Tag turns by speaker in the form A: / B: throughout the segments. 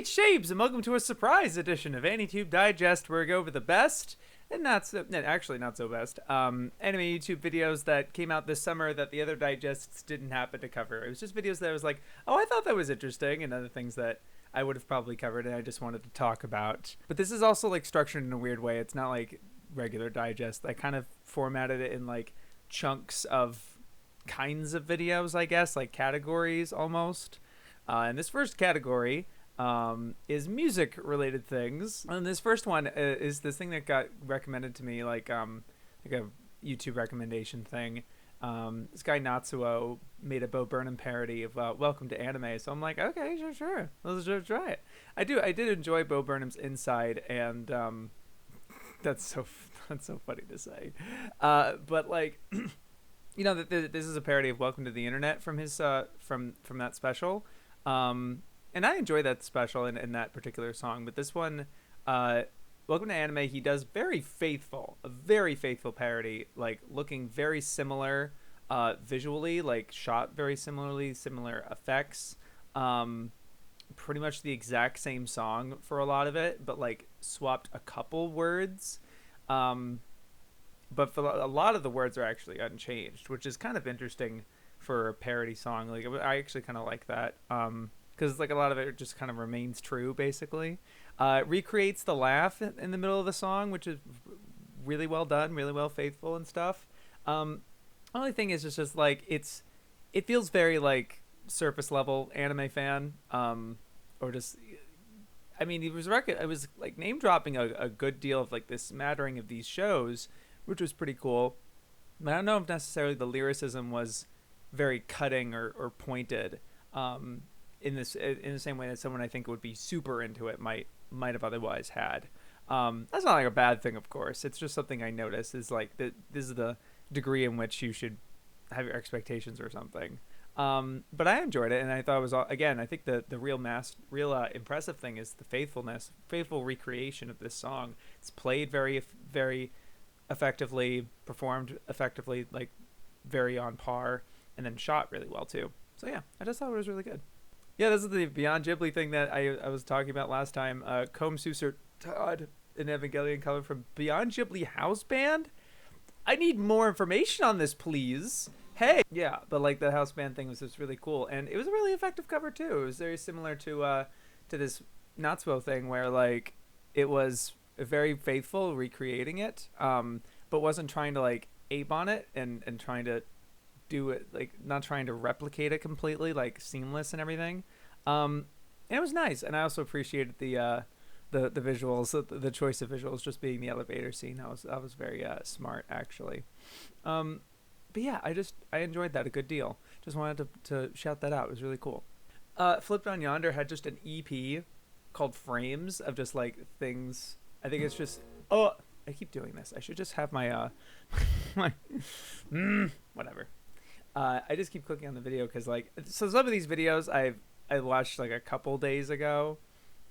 A: Hey, Shapes, and welcome to a surprise edition of AniTube Digest, where we go over the best and not so best anime YouTube videos that came out this summer that the other digests didn't happen to cover. It was just videos that I was like, oh, I thought that was interesting, and other things that I would have probably covered and I just wanted to talk about. But this is also like structured in a weird way. It's not like regular digest. I kind of formatted it in like chunks of kinds of videos, I guess, like categories almost. And this first category is music related things, and this first one is this thing that got recommended to me, like a YouTube recommendation thing. This guy Natsuo made a Bo Burnham parody of Welcome to Anime, so I'm like, okay, sure, let's just try it. I did enjoy Bo Burnham's Inside, and that's so funny to say, but like you know, that this is a parody of Welcome to the Internet from his from that special. And I enjoy that special in that particular song, but this one, Welcome to Anime, he does a very faithful parody, like looking very similar visually, like shot very similarly, similar effects, pretty much the exact same song for a lot of it, but like swapped a couple words. But for a lot of the words are actually unchanged, which is kind of interesting for a parody song. Like, I actually kind of like that. Because like a lot of it just kind of remains true, basically. Recreates the laugh in the middle of the song, which is really well done, really well faithful and stuff. Only thing is just like it feels very like surface level anime fan, or just. I mean, it was like name dropping a good deal of like this smattering of these shows, which was pretty cool. But I don't know if necessarily the lyricism was very cutting or pointed. In the same way that someone I think would be super into it might have otherwise had. That's not like a bad thing, of course. It's just something I noticed is like this is the degree in which you should have your expectations or something. But I enjoyed it, and I thought it was again. I think the real impressive thing is the faithful recreation of this song. It's played very very effectively, performed effectively, like very on par, and then shot really well too. So yeah, I just thought it was really good. Yeah, this is the Beyond Ghibli thing that I was talking about last time. Comb Suser Todd in Evangelion coming from Beyond Ghibli House Band. I need more information on this, please. Hey, yeah, but like the house band thing was just really cool, and it was a really effective cover too. It was very similar to this Natsuo thing, where like it was very faithful recreating it, but wasn't trying to like ape on it and trying to do it, like not trying to replicate it completely, like seamless and everything. And it was nice, and I also appreciated the visuals, the choice of visuals just being the elevator scene. That was very smart actually. But yeah, I enjoyed that a good deal. Just wanted to shout that out. It was really cool. Flipped on Yonder had just an EP called Frames of just like things. I think it's just I keep doing this. I should just have my whatever. I just keep clicking on the video because like, so some of these videos I watched like a couple days ago,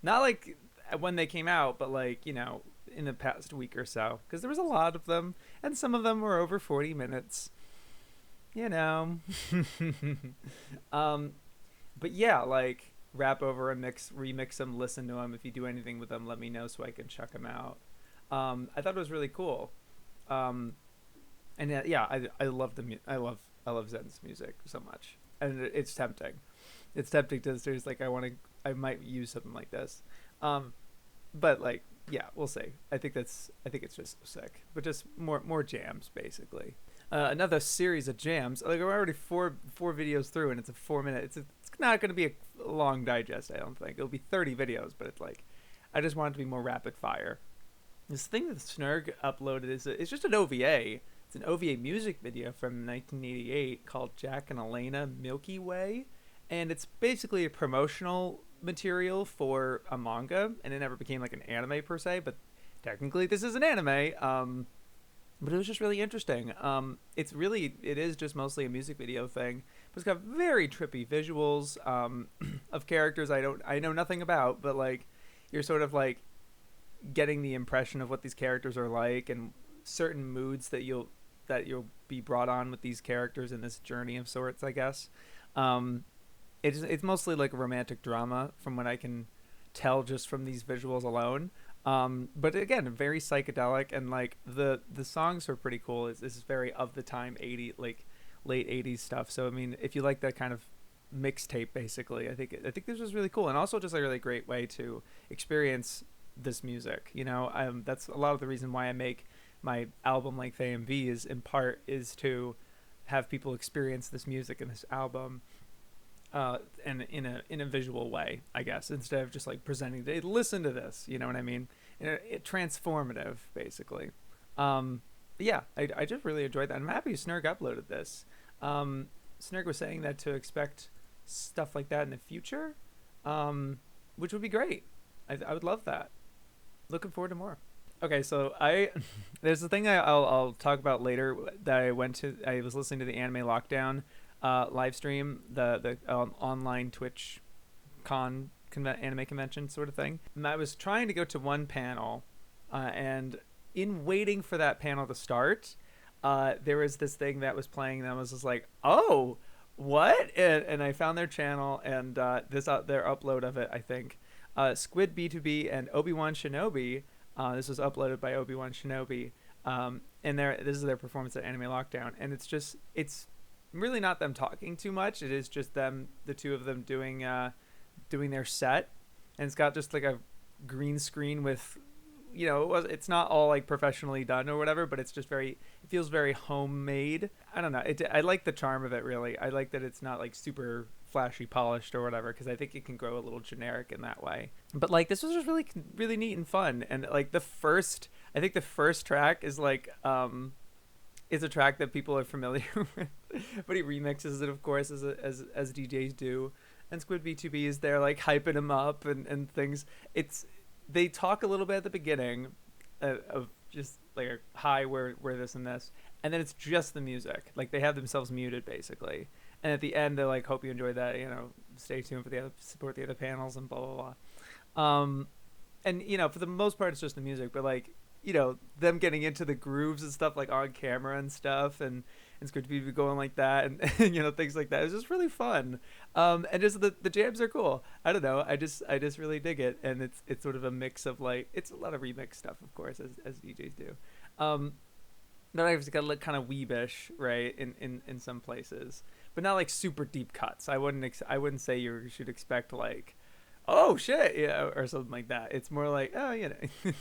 A: not like when they came out, but like, you know, in the past week or so, because there was a lot of them, and some of them were over 40 minutes, you know. But yeah, like rap over a remix them, listen to them. If you do anything with them, let me know so I can check them out. I thought it was really cool. And yeah, I love I love Zen's music so much, and it's tempting. It's tempting to just like I might use something like this, but like yeah, we'll see. I think it's just sick, but just more jams basically. Another series of jams. Like we're already four videos through, and it's a 4-minute. It's not going to be a long digest. I don't think it'll be 30 videos, but it's like I just want it to be more rapid fire. This thing that TheSnerg uploaded it's just an OVA. It's an OVA music video from 1988 called Jack and Elena Milky Way, and it's basically a promotional material for a manga, and it never became like an anime per se, but technically this is an anime. But it was just really interesting. It is just mostly a music video thing, but it's got very trippy visuals of characters I know nothing about, but like you're sort of like getting the impression of what these characters are like and certain moods that you'll be brought on with these characters in this journey of sorts, I guess. It's mostly like a romantic drama from what I can tell just from these visuals alone. But again, very psychedelic, and like the songs are pretty cool. It's very of the time 80 like late 80s stuff. So I mean, if you like that kind of mixtape, basically, I think this was really cool, and also just a really great way to experience this music. You know, that's a lot of the reason why I make my album length AMV is to have people experience this music in this album, and in a visual way, I guess, instead of just like presenting, they listen to this, you know what I mean? It transformative, basically. Yeah, I just really enjoyed that. I'm happy TheSnerg uploaded this. TheSnerg was saying that to expect stuff like that in the future, which would be great. I would love that. Looking forward to more. Okay, so there's a thing I'll talk about later that I was listening to the Anime Lockdown live stream, the online Twitch anime convention sort of thing. And I was trying to go to one panel, and in waiting for that panel to start, there was this thing that was playing, and I was just like, oh, what? And I found their channel, and their upload of it, I think. Squid B2B and Obi-Wan Shinobi. This was uploaded by Obi-Wan Shinobi. And this is their performance at Anime Lockdown. And it's really not them talking too much. It is just the two of them doing their set. And it's got just like a green screen with, you know, it's not all like professionally done or whatever, but it feels very homemade. I don't know. I like the charm of it, really. I like that it's not like super flashy polished or whatever, because I think it can grow a little generic in that way. But like, this was just really, really neat and fun. And like I think the first track is like, is a track that people are familiar with, but he remixes it, of course, as DJs do. And Squid B2B is there like hyping him up and things. They talk a little bit at the beginning of just like a hi, we're this and this, and then it's just the music. Like, they have themselves muted, basically. And at the end, they're like, hope you enjoyed that, you know, stay tuned for support the other panels and blah, blah, blah. And, you know, for the most part, it's just the music, but like, you know, them getting into the grooves and stuff, like on camera and stuff, and it's good to be going like that, and you know, things like that. It was just really fun. And just the jams are cool. I don't know. I just really dig it, and it's sort of a mix of like, it's a lot of remix stuff, of course, as DJs do. Then I've got like kind of weebish, right, in some places, but not like super deep cuts. I wouldn't say you should expect like, oh shit, yeah, or something like that. It's more like, oh, you know.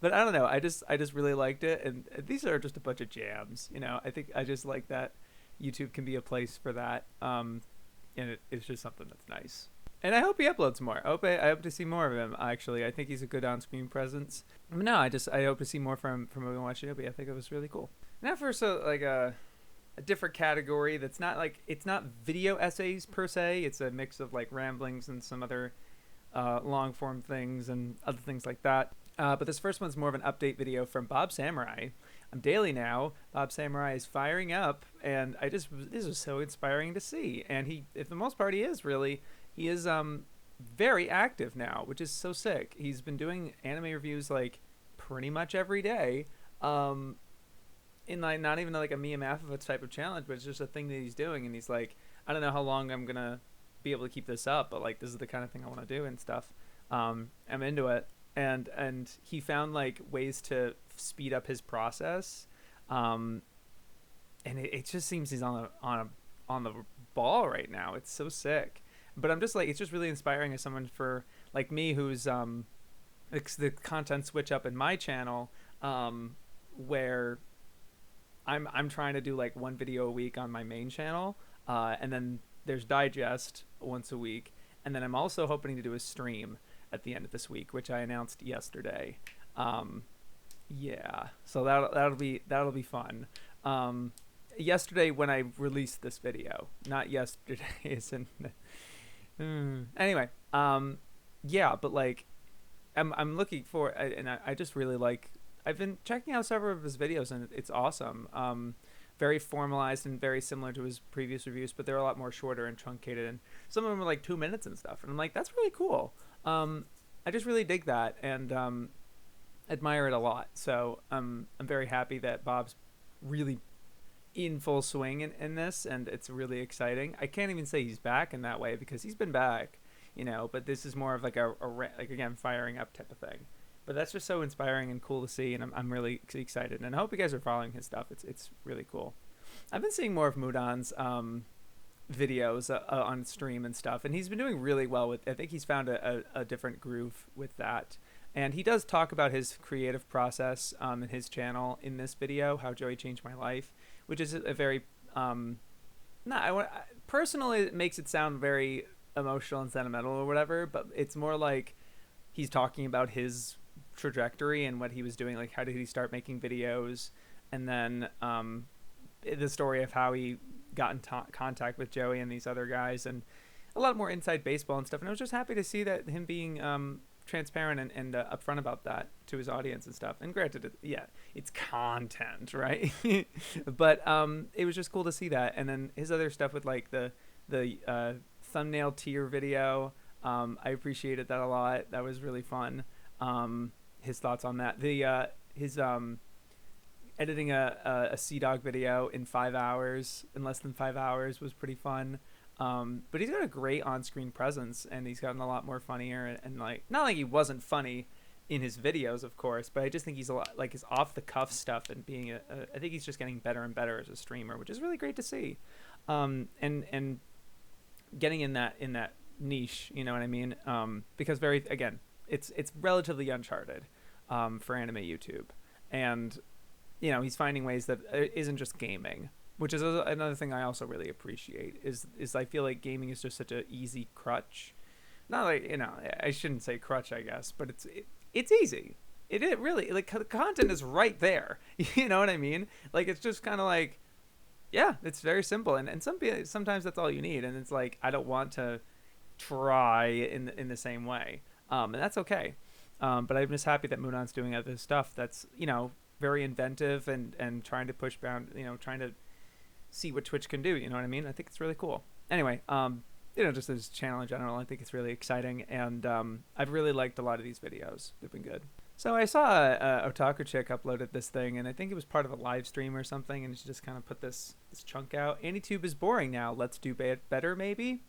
A: But I don't know. I just really liked it, and these are just a bunch of jams. You know, I think I just like that YouTube can be a place for that. And it's just something that's nice. And I hope he uploads more. I hope to see more of him. Actually, I think he's a good on-screen presence. But no, I hope to see more from Obi-Wan Shinobi. I think it was really cool. Now for a different category that's not like, it's not video essays per se. It's a mix of like ramblings and some other long form things and other things like that. But this first one's more of an update video from BobSamurai. I'm daily now. BobSamurai is firing up, and this is so inspiring to see. And he, for the most part, he is very active now, which is so sick. He's been doing anime reviews like pretty much every day. In like, not even like a Mia Maffa type of challenge, but it's just a thing that he's doing, and he's like, I don't know how long I'm gonna be able to keep this up, but like, this is the kind of thing I want to do and stuff. I'm into it. And he found like ways to speed up his process, and it just seems he's on the ball right now. It's so sick. But I'm just like, it's just really inspiring as someone for like me who's the content switch up in my channel, where I'm trying to do like one video a week on my main channel, and then there's digest once a week, and then I'm also hoping to do a stream at the end of this week, which I announced yesterday. Yeah, so that'll be fun. Yesterday when I released this video, not yesterday, isn't anyway. Yeah, but like, I'm looking for, and I just really like, I've been checking out several of his videos, and it's awesome. Very formalized and very similar to his previous reviews, but they're a lot more shorter and truncated, and some of them are like 2 minutes and stuff, and I'm like, that's really cool. I just really dig that, and admire it a lot. So I'm very happy that Bob's really in full swing in this, and it's really exciting. I can't even say he's back in that way, because he's been back. but this is more of like like, again, firing up type of thing. But that's just so inspiring and cool to see, and I'm really excited, and I hope you guys are following his stuff. It's really cool. I've been seeing more of Mudan's videos on stream and stuff, and he's been doing really well with. I think he's found a different groove with that, and he does talk about his creative process in his channel in this video, how Joey changed my life, which is a very personally, it makes it sound very emotional and sentimental or whatever, but it's more like he's talking about his trajectory and what he was doing, like how did he start making videos, and then the story of how he got in contact with Joey and these other guys, and a lot more inside baseball and stuff. And I was just happy to see that him being transparent and upfront about that to his audience and stuff. And granted, it's content, right? But it was just cool to see that. And then his other stuff with like the thumbnail tier video, I appreciated that a lot. That was really fun. His thoughts on that. His editing a Sea Dog video in less than 5 hours was pretty fun. But he's got a great on-screen presence, and he's gotten a lot more funnier, and like, not like he wasn't funny in his videos, of course, but I just think he's a lot like his off-the-cuff stuff and being I think he's just getting better and better as a streamer, which is really great to see. And getting in that niche, you know what I mean? Because it's relatively uncharted for anime YouTube, and he's finding ways that isn't just gaming, which is another thing I also really appreciate. Is I feel like gaming is just such an easy crutch. Not like I shouldn't say crutch, I guess, but it's easy. It really, like, the content is right there. You know what I mean? Like, it's just kind of like, yeah, it's very simple, and sometimes that's all you need. And it's like, I don't want to try in the same way, and that's okay. But I'm just happy that Mudan's doing other stuff that's very inventive and trying to push bound, trying to see what Twitch can do. You know what I mean? I think it's really cool. Anyway, just his channel in general, I think it's really exciting, and I've really liked a lot of these videos. They've been good. So I saw TheOtakuChic uploaded this thing, and I think it was part of a live stream or something, and she just kind of put this chunk out. AniTube is boring now. Let's do better, maybe.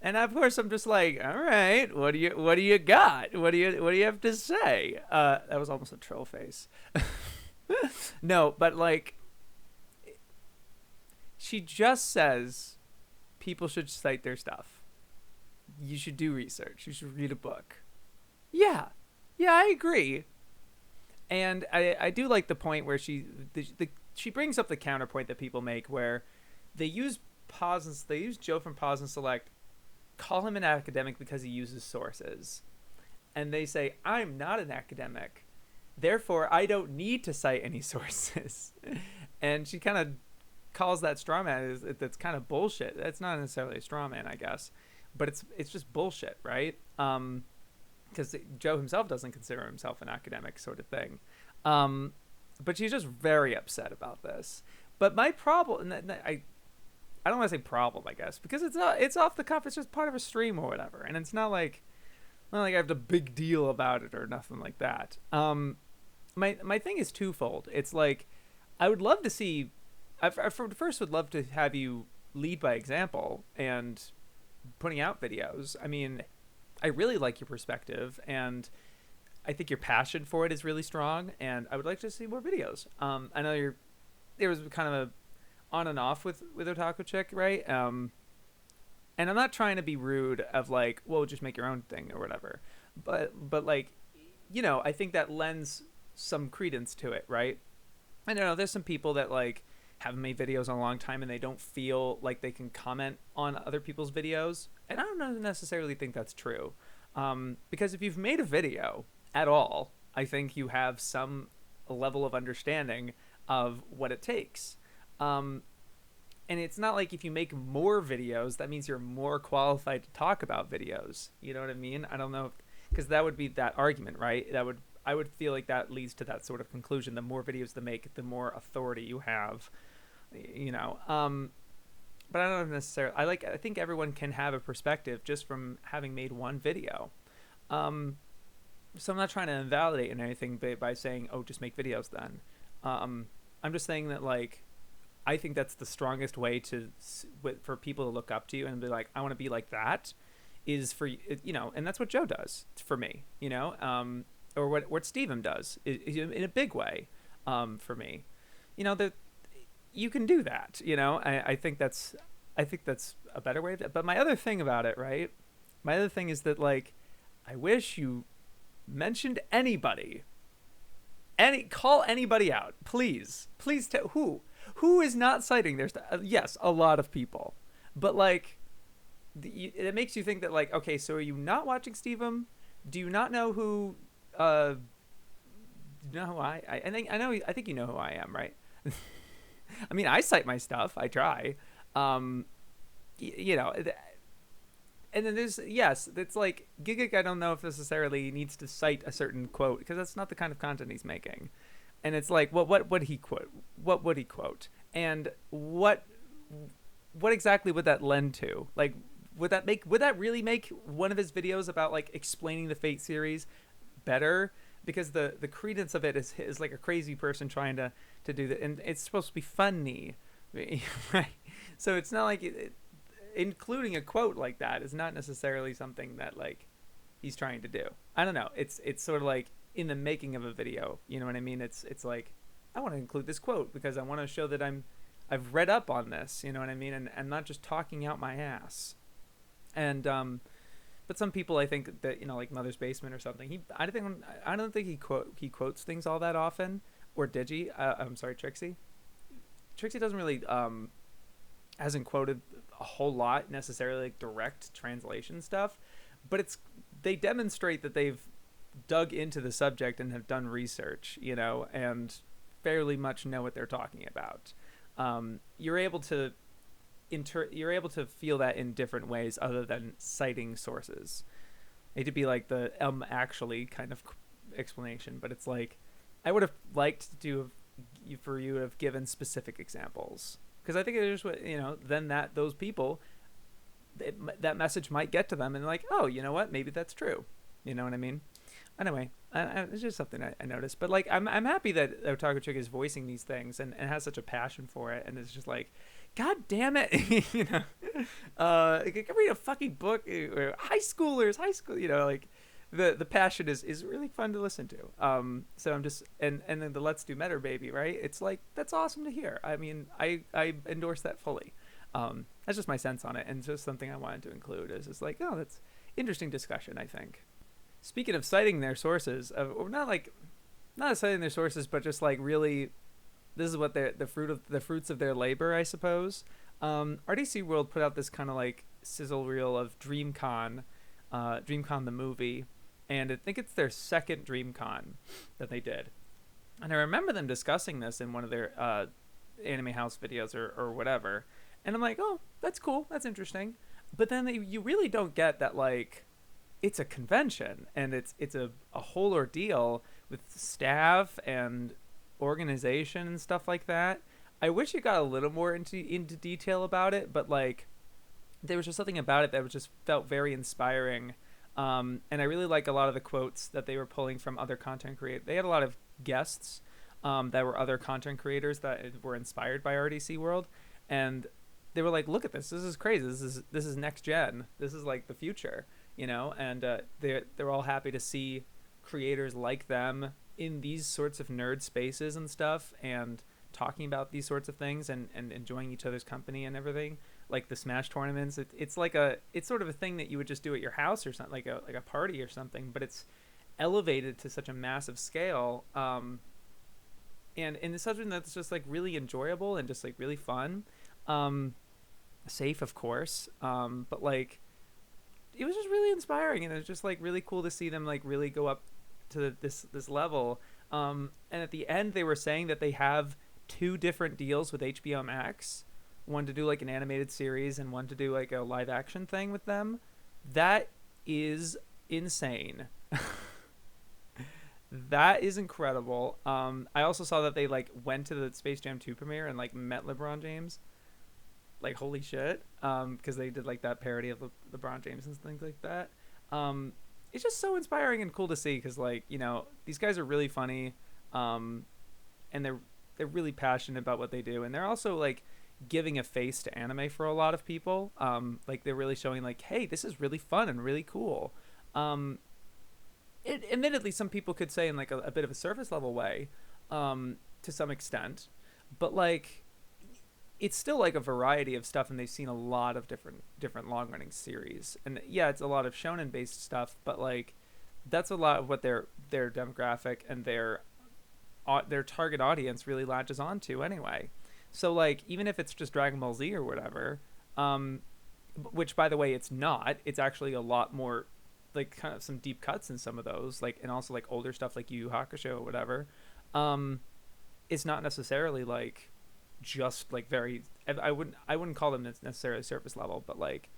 A: And of course, I'm just like, all right, what do you got? What do you have to say? That was almost a troll face. No, but like, she just says people should cite their stuff. You should do research. You should read a book. Yeah, I agree. And I do like the point where she brings up the counterpoint that people make, where they use Joe from Pause and Select, call him an academic because he uses sources, and they say, I'm not an academic, therefore I don't need to cite any sources. And she kind of calls that straw man that's kind of bullshit. That's not necessarily a straw man, I guess, but it's just bullshit, right? Because Joe himself doesn't consider himself an academic, sort of thing. But she's just very upset about this. But my problem, and I don't want to say problem, I guess, because it's off the cuff. It's just part of a stream or whatever, and it's not like I have a big deal about it or nothing like that. My thing is twofold. It's like, I would love to see. I first would love to have you lead by example and putting out videos. I mean, I really like your perspective, and I think your passion for it is really strong, and I would like to see more videos. I know there was kind of a on and off with TheOtakuChic, right? And I'm not trying to be rude of like, well, just make your own thing or whatever, but like, I think that lends some credence to it, right? I don't know, there's some people that like haven't made videos in a long time and they don't feel like they can comment on other people's videos, and I don't necessarily think that's true, because if you've made a video at all, I think you have some level of understanding of what it takes. And it's not like if you make more videos, that means you're more qualified to talk about videos. You know what I mean? I don't know, because that would be that argument, right? I would feel like that leads to that sort of conclusion. The more videos to make, the more authority you have, but I don't necessarily, I think everyone can have a perspective just from having made one video. So I'm not trying to invalidate anything by saying, oh, just make videos then. I'm just saying that, like, I think that's the strongest way for people to look up to you and be like, I want to be like that, is for, you know, and that's what Joe does for me, you know, or what Steven does in a big way, for me, you know, that you can do that, you know. I think that's a better way but my other thing about it, right, my other thing is that, like, I wish you mentioned anybody, call anybody out, please tell who is not citing their stuff. Yes, a lot of people, but like, it makes you think that, like, okay, so are you not watching Steven? Do you not know who you know who I think you know who I am, right? I mean, I cite my stuff, I try, you know. And then there's, yes, it's like Gigguk, I don't know if necessarily needs to cite a certain quote, because that's not the kind of content he's making. And it's like, well, what would he quote? What would he quote? And what exactly would that lend to? Like, would that really make one of his videos about, like, explaining the Fate series better? Because the credence of it is like a crazy person trying to do that, and it's supposed to be funny, right? So it's not like including a quote like that is not necessarily something that, like, he's trying to do. I don't know. It's sort of like in the making of a video, you know what I mean? It's like, I want to include this quote because I want to show that I've read up on this, you know what I mean? And I'm not just talking out my ass. And but some people, I think that, you know, like Mother's Basement or something, I don't think he quotes things all that often. Or Digi, I'm sorry, Trixie doesn't really hasn't quoted a whole lot necessarily, like direct translation stuff, but they demonstrate that they've dug into the subject and have done research, you know, and fairly much know what they're talking about. You're able to feel that in different ways other than citing sources. It could be like the actually kind of explanation, but it's like, I would have liked for you to have given specific examples, because I think it is what, you know, then those people, that message might get to them and like, oh, you know what, maybe that's true, you know what I mean? Anyway, it's just something I noticed, but like, I'm happy that TheOtakuChic is voicing these things and has such a passion for it, and it's just like, god damn it, you know, I can read a fucking book, high school, you know, like, the passion is really fun to listen to. So I'm just, and then the Let's Do Better baby, right? It's like, that's awesome to hear. I mean, I endorse that fully. That's just my sense on it, and just something I wanted to include. Is just like, oh, that's interesting discussion, I think. Speaking of citing their sources, or not citing their sources, but just like really, this is what the fruits of their labor, I suppose. RDC World put out this kind of like sizzle reel of DreamCon the movie, and I think it's their second DreamCon that they did. And I remember them discussing this in one of their Anime House videos or whatever. And I'm like, oh, that's cool, that's interesting. But then you really don't get that, like, it's a convention and it's a whole ordeal with staff and organization and stuff like that. I wish you got a little more into detail about it, but like, there was just something about it that was just felt very inspiring. And I really like a lot of the quotes that they were pulling from other content creators. They had a lot of guests that were other content creators that were inspired by RDC World, and they were like, look at this is crazy, this is next gen, this is like the future, you know. And they're all happy to see creators like them in these sorts of nerd spaces and stuff, and talking about these sorts of things and enjoying each other's company and everything. Like the Smash tournaments, it's sort of a thing that you would just do at your house or something, like a party or something, but it's elevated to such a massive scale, and it's something that's just like really enjoyable and just like really fun, safe, of course, but like, it was just really inspiring, and it was just like really cool to see them like really go up to this level. And at the end, they were saying that they have 2 different deals with HBO Max, one to do like an animated series and one to do like a live action thing with them. That is insane. That is incredible. I also saw that they like went to the Space Jam 2 premiere and like met LeBron James. Like, holy shit. Because they did like that parody of LeBron James and things like that. It's just so inspiring and cool to see, because like, you know, these guys are really funny, and they're really passionate about what they do, and they're also like, giving a face to anime for a lot of people. Like they're really showing like, hey, this is really fun and really cool. Admittedly, some people could say in like a bit of a surface level way, to some extent, but like it's still like a variety of stuff, and they've seen a lot of different long running series, and yeah, it's a lot of shonen based stuff, but like that's a lot of what their demographic and their target audience really latches onto anyway. So like even if it's just Dragon Ball Z or whatever, which by the way it's not, it's actually a lot more like kind of some deep cuts in some of those, like, and also like older stuff like Yu Yu Hakusho or whatever. It's not necessarily like just like very, I wouldn't call them necessarily surface level, but like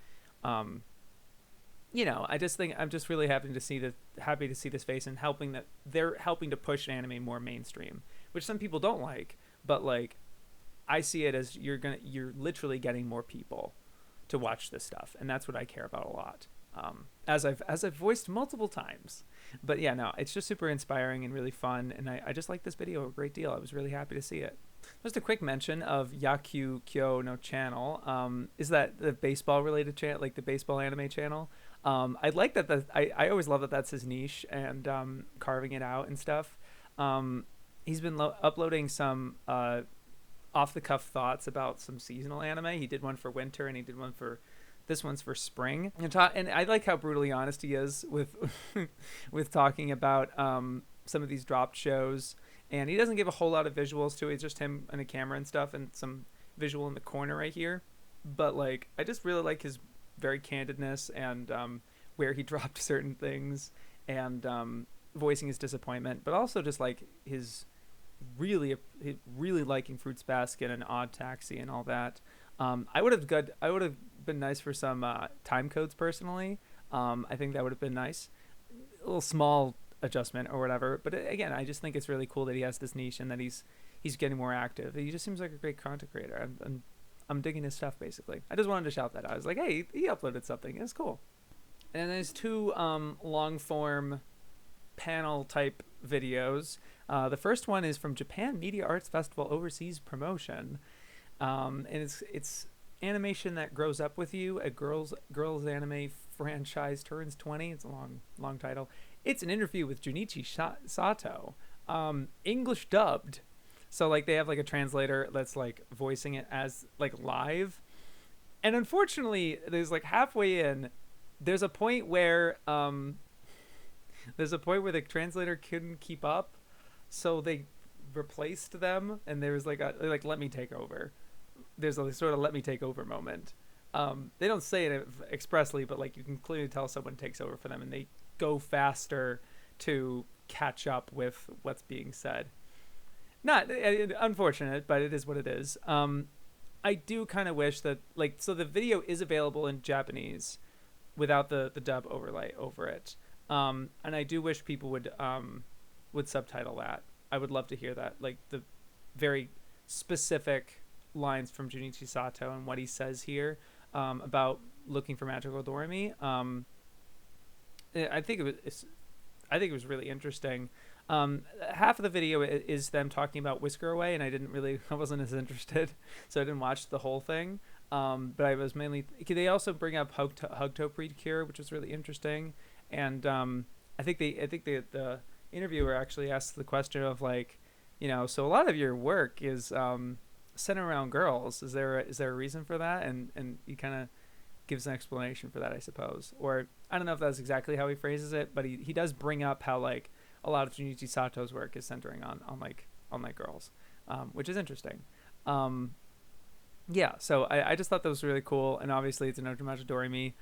A: you know, I just think I'm just really happy to see this face, and they're helping to push anime more mainstream, which some people don't like, but like I see it as you're literally getting more people to watch this stuff, and that's what I care about a lot. As I've voiced multiple times. But yeah, no, it's just super inspiring and really fun, and I just like this video a great deal. I was really happy to see it. Just a quick mention of Yakyu-kyo no channel. Is that the baseball related channel, like the baseball anime channel? I like that. I always love that that's his niche, and carving it out and stuff. He's been uploading some off the cuff thoughts about some seasonal anime. He did one for winter, and he did one for. This one's for spring, and I like how brutally honest he is with with talking about some of these dropped shows, and he doesn't give a whole lot of visuals to it. It's just him and a camera and stuff, and some visual in the corner right here. But like, I just really like his very candidness, and where he dropped certain things, and voicing his disappointment, but also just like his really liking Fruits Basket and Odd Taxi and all that. I would have been nice for some time codes personally. I think that would have been nice, a little small adjustment or whatever. But again, I just think it's really cool that he has this niche and that he's getting more active. He just seems like a great content creator. I'm digging his stuff basically. I just wanted to shout that out. I was like, hey, he uploaded something. It's cool. And there's two long form panel type videos. The first one is from Japan Media Arts Festival Overseas Promotion. And it's animation that grows up with you. A girls anime franchise turns 20. It's a long title. It's an interview with Junichi Sato, English dubbed. So like they have like a translator that's like voicing it as like live. And unfortunately, there's like halfway in, there's a point where the translator couldn't keep up, so they replaced them, and there was like let me take over. There's a sort of let me take over moment. They don't say it expressly, but like you can clearly tell someone takes over for them, and they go faster to catch up with what's being said. Not unfortunate, but it is what it is. I do kind of wish that so the video is available in Japanese without the dub overlay over it. And I do wish people would subtitle that. I would love to hear that, like the very specific lines from Junichi Sato and what he says here about looking for magical Doremi. I think it was really interesting. Half of the video is them talking about Whisker Away, and I wasn't as interested, so I didn't watch the whole thing. But I was mainly. They also bring up Hugto Precure, which was really interesting, and I think the interviewer actually asked the question of like, so a lot of your work is centered around girls. Is there a reason for that? And he kind of gives an explanation for that, I suppose, or I don't know if that's exactly how he phrases it, but he does bring up how like a lot of Junichi Sato's work is centering on girls, which is interesting. Yeah, so I just thought that was really cool, and obviously it's an Otomaji Doremi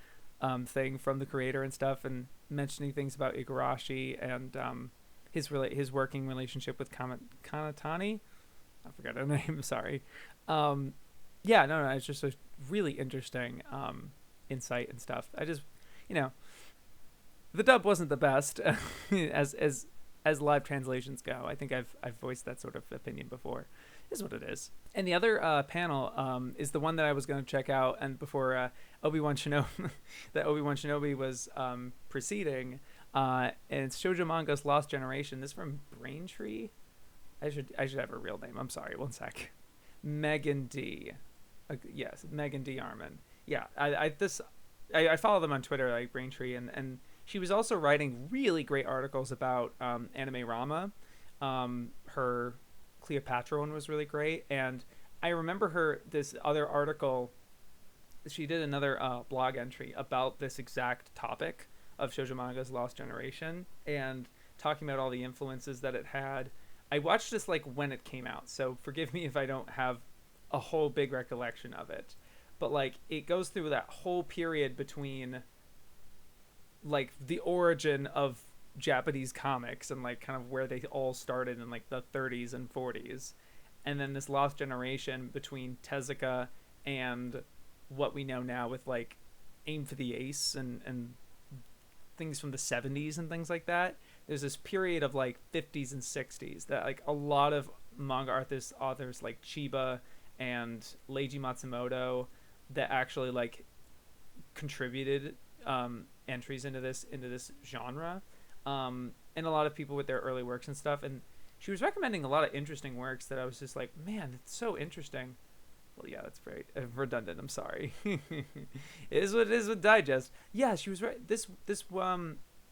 A: thing from the creator and stuff, and mentioning things about Igarashi and his working relationship with Kanatani. I forgot her name. Sorry. Yeah, no, it's just a really interesting insight and stuff. I just, the dub wasn't the best as live translations go. I think I've voiced that sort of opinion before. Is what it is. And the other panel is the one that I was going to check out, and before Obi-Wan Shinobi, that Obi-Wan Shinobi was preceding, and it's Shoujo Manga's Lost Generation. This is from Braintree. I should have a real name. I'm sorry. One sec. Megan D. Yes, Megan D. Armin. Yeah, I follow them on Twitter, like Braintree, and she was also writing really great articles about Anime Rama. Her Cleopatra one was really great, and I remember this other article. She did another blog entry about this exact topic of shoujo manga's lost generation, and talking about all the influences that it had. I watched this like when it came out, so forgive me if I don't have a whole big recollection of it. But like it goes through that whole period between like the origin of Japanese comics and like kind of where they all started in like the 30s and 40s, and then this lost generation between Tezuka and what we know now with like Aim for the Ace and things from the 70s and things like that. There's this period of like 50s and 60s that like a lot of manga authors like Chiba and Leiji Matsumoto that actually like contributed entries into this genre, and a lot of people with their early works and stuff. And she was recommending a lot of interesting works that I was just like, man, it's so interesting. Well, yeah, that's very redundant. I'm sorry. It is what it is with Digest. Yeah, she was right. This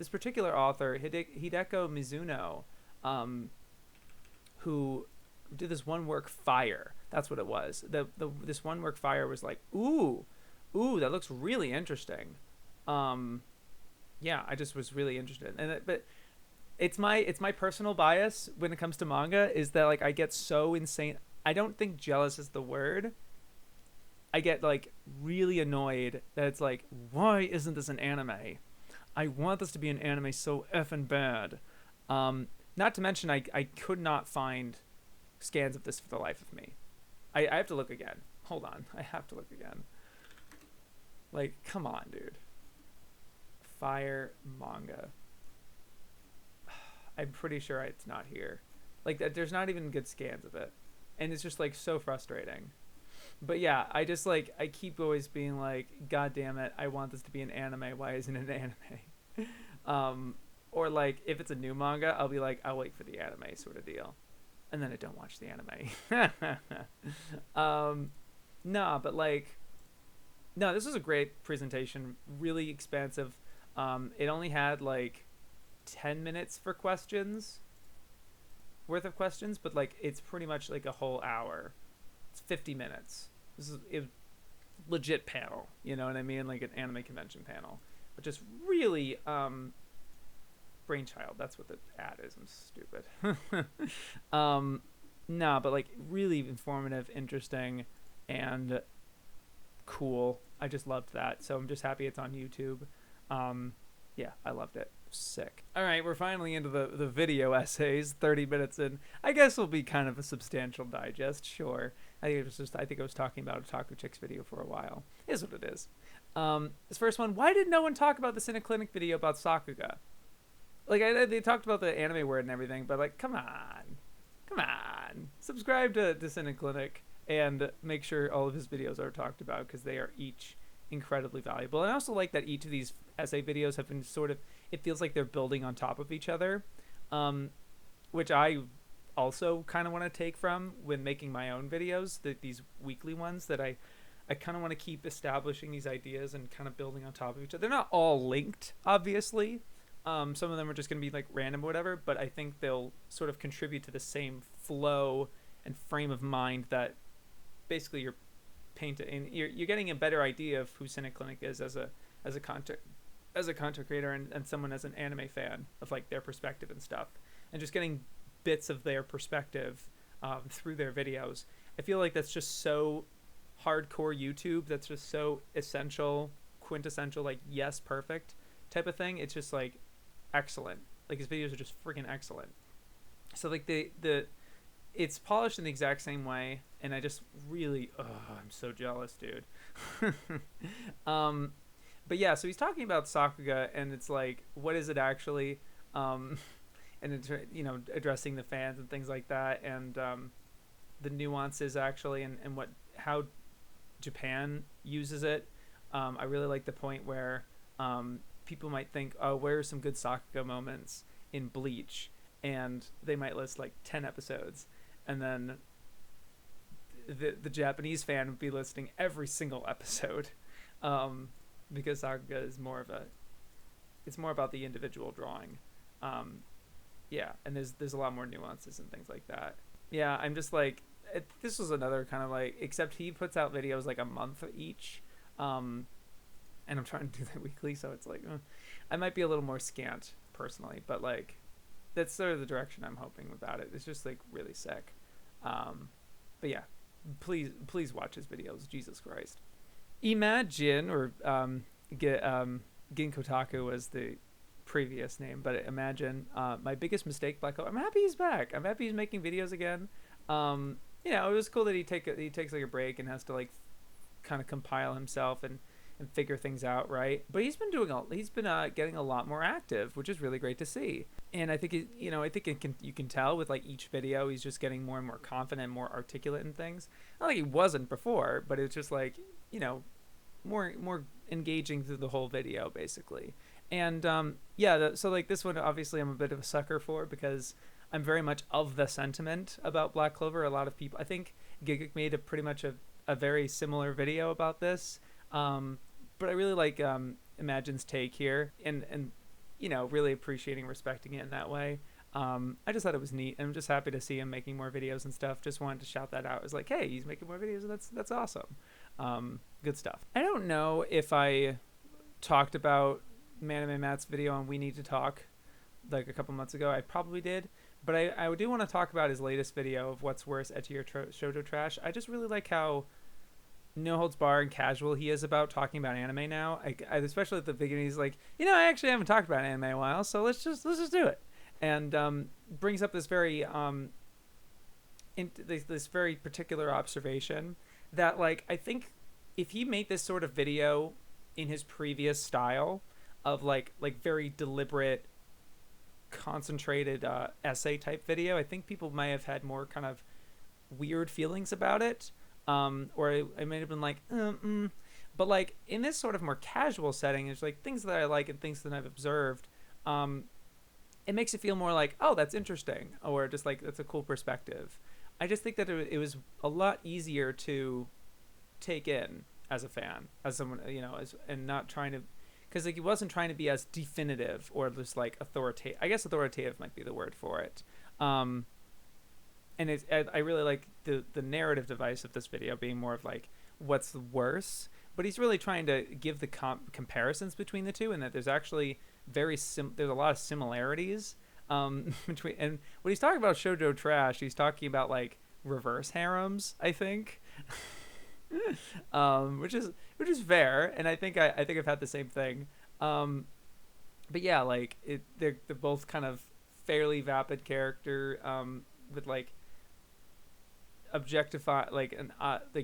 A: particular author, Hideko Mizuno, who did this one work, Fire. That's what it was. This one work, Fire, was like, ooh, that looks really interesting. Yeah, I just was really interested. But it's my personal bias when it comes to manga is that like I get so insane. I don't think jealous is the word. I get like really annoyed that it's like, why isn't this an anime? I want this to be an anime so effing bad. Not to mention I could not find scans of this for the life of me. I have to look again. Hold on. I have to look again. Like, come on, dude. Fire manga. I'm pretty sure it's not here. Like, there's not even good scans of it. And it's just like so frustrating. But yeah, I just like I keep always being like, God damn it, I want this to be an anime. Why isn't it an anime? Or like if it's a new manga, I'll be like, I'll wait for the anime sort of deal, and then I don't watch the anime. But like, no, this was a great presentation, really expansive. It only had like 10 minutes for questions. Worth of questions, but like it's pretty much like a whole hour. It's 50 minutes. This is a legit panel, you know what I mean? Like an anime convention panel, but just really brainchild. That's what the ad is. I'm stupid. But like really informative, interesting, and cool. I just loved that. So I'm just happy it's on YouTube. Yeah, I loved it. Sick. All right, we're finally into the video essays. 30 minutes in. I guess will be kind of a substantial digest. Sure. I think I was talking about TheOtakuChic's video for a while. Is what it is. This first one. Why did no one talk about the TheCynicClinic video about Sakuga? Like they talked about the anime word and everything, but like, come on. Subscribe to TheCynicClinic and make sure all of his videos are talked about because they are each incredibly valuable. And I also like that each of these essay videos have been sort of, it feels like they're building on top of each other, which I also kind of want to take from when making my own videos, these weekly ones that I kind of want to keep establishing these ideas and kind of building on top of each other. They're not all linked, obviously. Some of them are just going to be like random or whatever, but I think they'll sort of contribute to the same flow and frame of mind that basically you're painting, and you're getting a better idea of who TheCynicClinic is as a content creator and someone as an anime fan of like their perspective and stuff, and just getting bits of their perspective through their videos. I feel like that's just so hardcore YouTube. That's just so essential, quintessential, like yes, perfect type of thing. It's just like excellent. Like his videos are just freaking excellent. So like it's polished in the exact same way, and I just really, I'm so jealous, dude. But yeah, so he's talking about Sakuga, and it's like, what is it actually? And it's, addressing the fans and things like that, and the nuances actually, and how Japan uses it. I really like the point where people might think, oh, where are some good Sakuga moments in Bleach? And they might list like 10 episodes. And then the Japanese fan would be listening every single episode, because Saga is it's more about the individual drawing. Yeah, and there's a lot more nuances and things like that. Yeah, I'm just like, this was another kind of like, except he puts out videos like a month each, and I'm trying to do that weekly, so it's like, I might be a little more scant personally, but like, that's sort of the direction I'm hoping about it. It's just like really sick. But yeah, please watch his videos. Jesus Christ. Imagine, or Ginkotaku was the previous name, but Imagine, my biggest mistake, Black Hole. I'm happy he's back. I'm happy he's making videos again. You know, it was cool that he takes like a break and has to like kind of compile himself and figure things out, right? But he's been getting a lot more active, which is really great to see. And I think you can tell with like each video he's just getting more and more confident, more articulate in things. Not like he wasn't before, but it's just like, you know, more engaging through the whole video basically. And so like this one, obviously I'm a bit of a sucker for, because I'm very much of the sentiment about Black Clover. A lot of people, I think Gigguk made pretty much a very similar video about this. But I really like Imagine's take here, and you know, really appreciating, respecting it in that way. I just thought it was neat, and I'm just happy to see him making more videos and stuff. Just wanted to shout that out. It was like, hey, he's making more videos, and that's awesome. Good stuff. I don't know if I talked about Manime Matt's video on We Need to Talk like a couple months ago. I probably did, but I do want to talk about his latest video of What's Worse, Ecchi or Shoujo Trash. I just really like how no holds bar and casual he is about talking about anime now. I especially at the beginning, he's like, you know, I actually haven't talked about anime in a while, so let's just do it. And brings up this very this very particular observation that, like, I think if he made this sort of video in his previous style of like very deliberate, concentrated essay type video, I think people might have had more kind of weird feelings about it. Or I might have been like, but like in this sort of more casual setting, there's like things that I like and things that I've observed. It makes it feel more like, oh, that's interesting, or just like that's a cool perspective. I just think that it was a lot easier to take in as a fan, as someone, you know, and not trying to, because like he wasn't trying to be as definitive or just like authoritative. I guess authoritative might be the word for it. And I really like the narrative device of this video being more of like, what's worse? But he's really trying to give the comparisons between the two, and that there's actually there's a lot of similarities between. And when he's talking about shoujo trash, he's talking about like reverse harems, I think, which is fair. And I think I've had the same thing. But yeah, like they're both kind of fairly vapid character, with like objectify like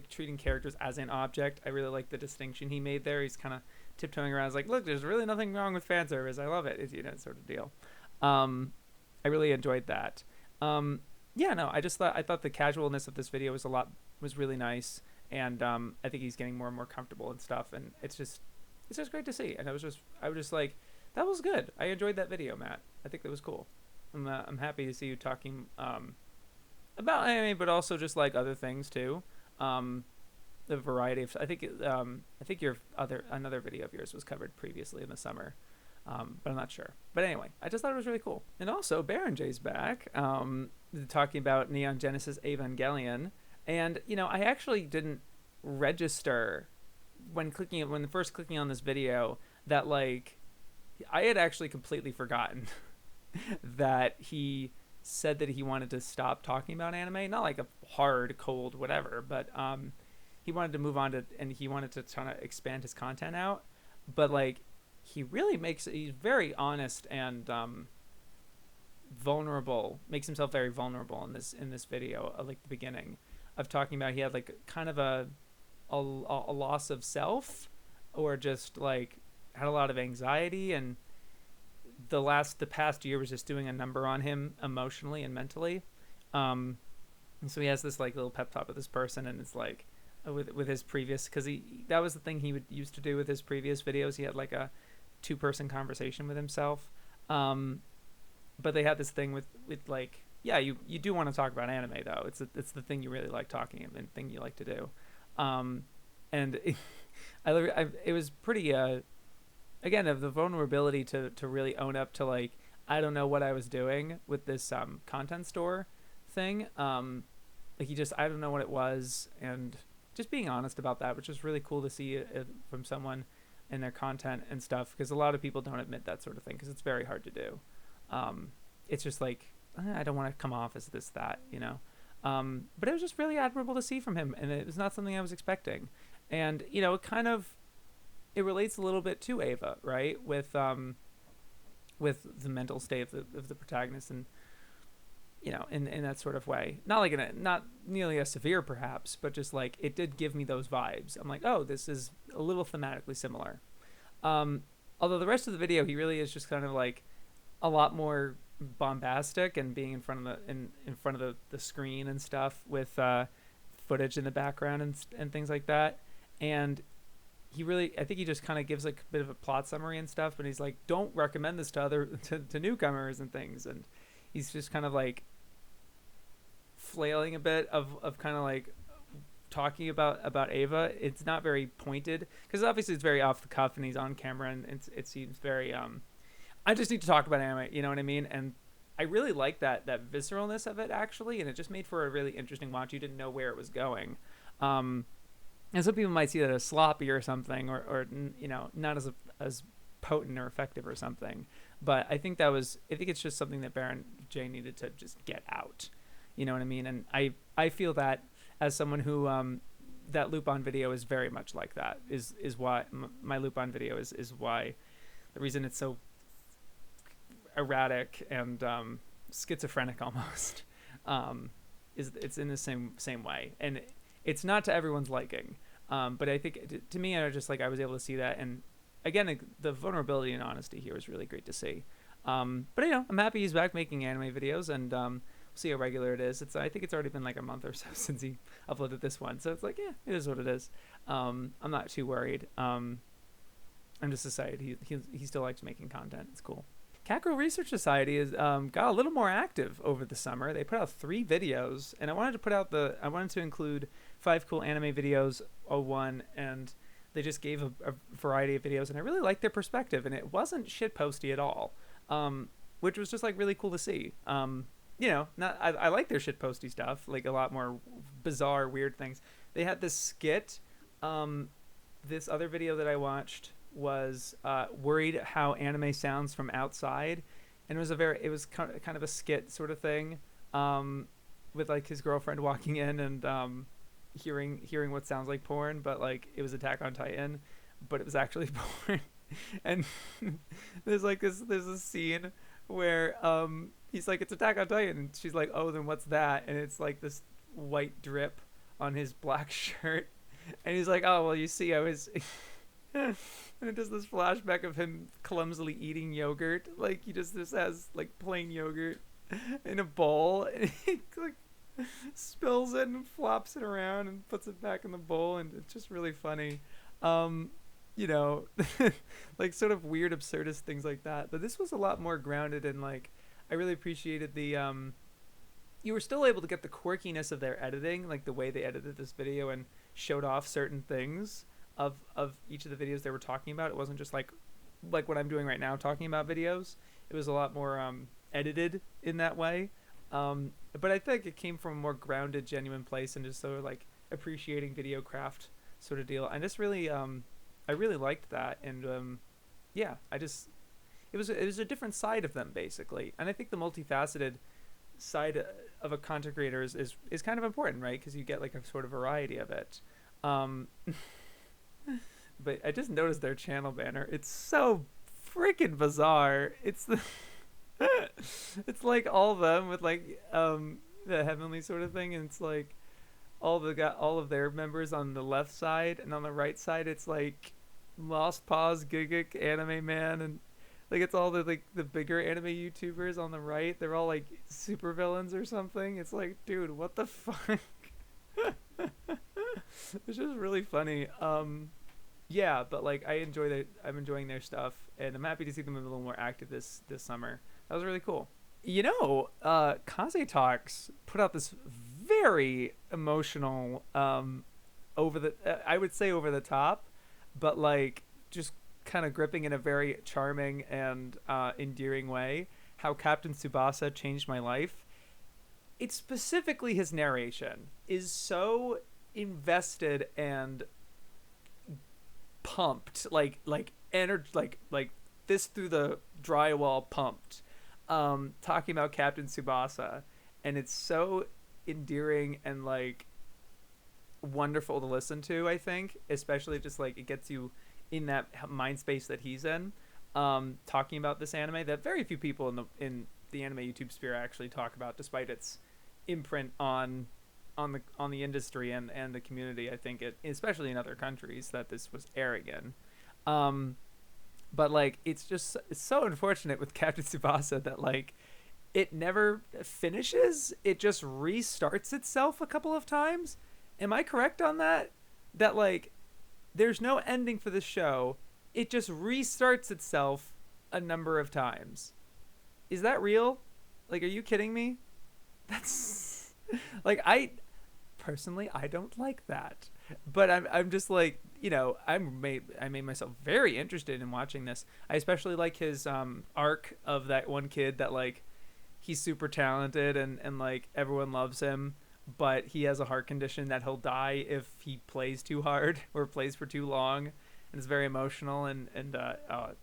A: treating characters as an object. I really like the distinction he made there. He's kind of tiptoeing around. He's like, look, there's really nothing wrong with fan service. I love it. It's, you know, sort of deal. I really enjoyed that. Yeah, no, I thought the casualness of this video was really nice, and I think he's getting more and more comfortable and stuff, and it's just great to see. And I was just like, that was good. I enjoyed that video, Matt. I think that was cool. I'm happy to see you talking about anime, but also just like other things too. The variety of, I think another video of yours was covered previously in the summer, but I'm not sure. But anyway, I just thought it was really cool. And also BaronJ's back, talking about Neon Genesis Evangelion, and you know, I actually didn't register when first clicking on this video that like I had actually completely forgotten that he said that he wanted to stop talking about anime, not like a hard, cold, whatever, but he wanted to move on to, and he wanted to try to expand his content out. But like, he's very honest and vulnerable, makes himself very vulnerable in this video, like the beginning of talking about he had like kind of a loss of self, or just like had a lot of anxiety, and the past year was just doing a number on him emotionally and mentally. And so he has this like little pep talk with this person, and it's like with his previous, because that was the thing he used to do with his previous videos. He had like a 2-person conversation with himself. But they had this thing with like yeah, you do want to talk about anime though. It's the thing you really like talking and thing you like to do. Um, and it was pretty again, of the vulnerability to really own up to like, I don't know what I was doing with this content store thing. Like he just, I don't know what it was, and just being honest about that, which was really cool to see from someone in their content and stuff, because a lot of people don't admit that sort of thing because it's very hard to do. It's just like, I don't want to come off as this, that, you know. But it was just really admirable to see from him, and it was not something I was expecting. And you know, it relates a little bit to Ava, right? With the mental state of the protagonist, and you know, in that sort of way. Not like not nearly as severe, perhaps, but just like it did give me those vibes. I'm like, oh, this is a little thematically similar. Although the rest of the video, he really is just kind of like a lot more bombastic and being in front of the screen and stuff with footage in the background and things like that. And he really, I think he just kind of gives like a bit of a plot summary and stuff, but he's like, don't recommend this to newcomers and things. And he's just kind of like flailing a bit of kind of like talking about Ava. It's not very pointed because obviously it's very off the cuff and he's on camera, and it seems very I just need to talk about anime, you know what I mean? And I really like that visceralness of it, actually, and it just made for a really interesting watch. You didn't know where it was going. And some people might see that as sloppy or something, or you know, not as potent or effective or something. But I think it's just something that BaronJ needed to just get out. You know what I mean? And I feel that as someone who that loop-on video is very much like that. Is why my loop-on video is why the reason it's so erratic and schizophrenic almost is it's in the same way, and it's not to everyone's liking, but I think to me, I just like, I was able to see that, and again, the vulnerability and honesty here was really great to see. But you know, I'm happy he's back making anime videos, and we'll see how regular it is. I think it's already been like a month or so since he uploaded this one, so it's like, yeah, it is what it is. I'm not too worried. I'm just excited he still likes making content. It's cool. Catgirl Research Society has got a little more active over the summer. They put out 3 videos, and I wanted to include 5 cool anime videos, 01, and they just gave a variety of videos, and I really liked their perspective, and it wasn't shitposty at all, which was just like really cool to see. You know, I like their shitposty stuff, like a lot more bizarre, weird things. They had this skit. This other video that I watched was worried how anime sounds from outside, and it was kind of a skit sort of thing, with like his girlfriend walking in and hearing what sounds like porn, but like it was Attack on Titan, but it was actually porn. And there's a scene where he's like, it's Attack on Titan, and she's like, oh, then what's that? And it's like this white drip on his black shirt, and he's like, oh, well, you see, I was and it does this flashback of him clumsily eating yogurt. Like he just has like plain yogurt in a bowl, and he like spills it and flops it around and puts it back in the bowl, and it's just really funny. You know, like sort of weird absurdist things like that. But this was a lot more grounded, and like I really appreciated the you were still able to get the quirkiness of their editing, like the way they edited this video and showed off certain things of each of the videos they were talking about. It wasn't just like what I'm doing right now, talking about videos. It was a lot more edited in that way. But I think it came from a more grounded, genuine place, and just sort of like appreciating video craft sort of deal. And just really, I really liked that. And yeah, it was a different side of them basically. And I think the multifaceted side of a content creator is kind of important, right? Because you get like a sort of variety of it. But I just noticed their channel banner. It's so freaking bizarre. It's like all of them with like the heavenly sort of thing, and it's like all of their members on the left side, and on the right side it's like Lost Paws, Gigguk, Anime Man, and like it's all the bigger anime YouTubers on the right. They're all like super villains or something. It's like, dude, what the fuck? It's just really funny. Yeah, but like I'm enjoying their stuff, and I'm happy to see them a little more active this summer. That was really cool. Kaze Talks put out this very emotional, over the, I would say over the top, but like just kind of gripping in a very charming and endearing way. How Captain Tsubasa changed my life. It's specifically his narration is so invested and pumped, like energy, like this through the drywall pumped, talking about Captain Tsubasa, and it's so endearing and like wonderful to listen to. I think, especially just like it gets you in that mind space that he's in, talking about this anime that very few people in the anime YouTube sphere actually talk about, despite its imprint on the industry and the community. I think it, especially in other countries that this was airing in. But like it's so unfortunate with Captain Tsubasa that like it never finishes. It just restarts itself a couple of times. Am I correct on that? That like there's no ending for the show. It just restarts itself a number of times. Is that real? Like, are you kidding me? That's like I don't like that. But I'm just like, I made myself very interested in watching this. I especially like his arc of that one kid that like he's super talented and like everyone loves him, but he has a heart condition that he'll die if he plays too hard or plays for too long. And it's very emotional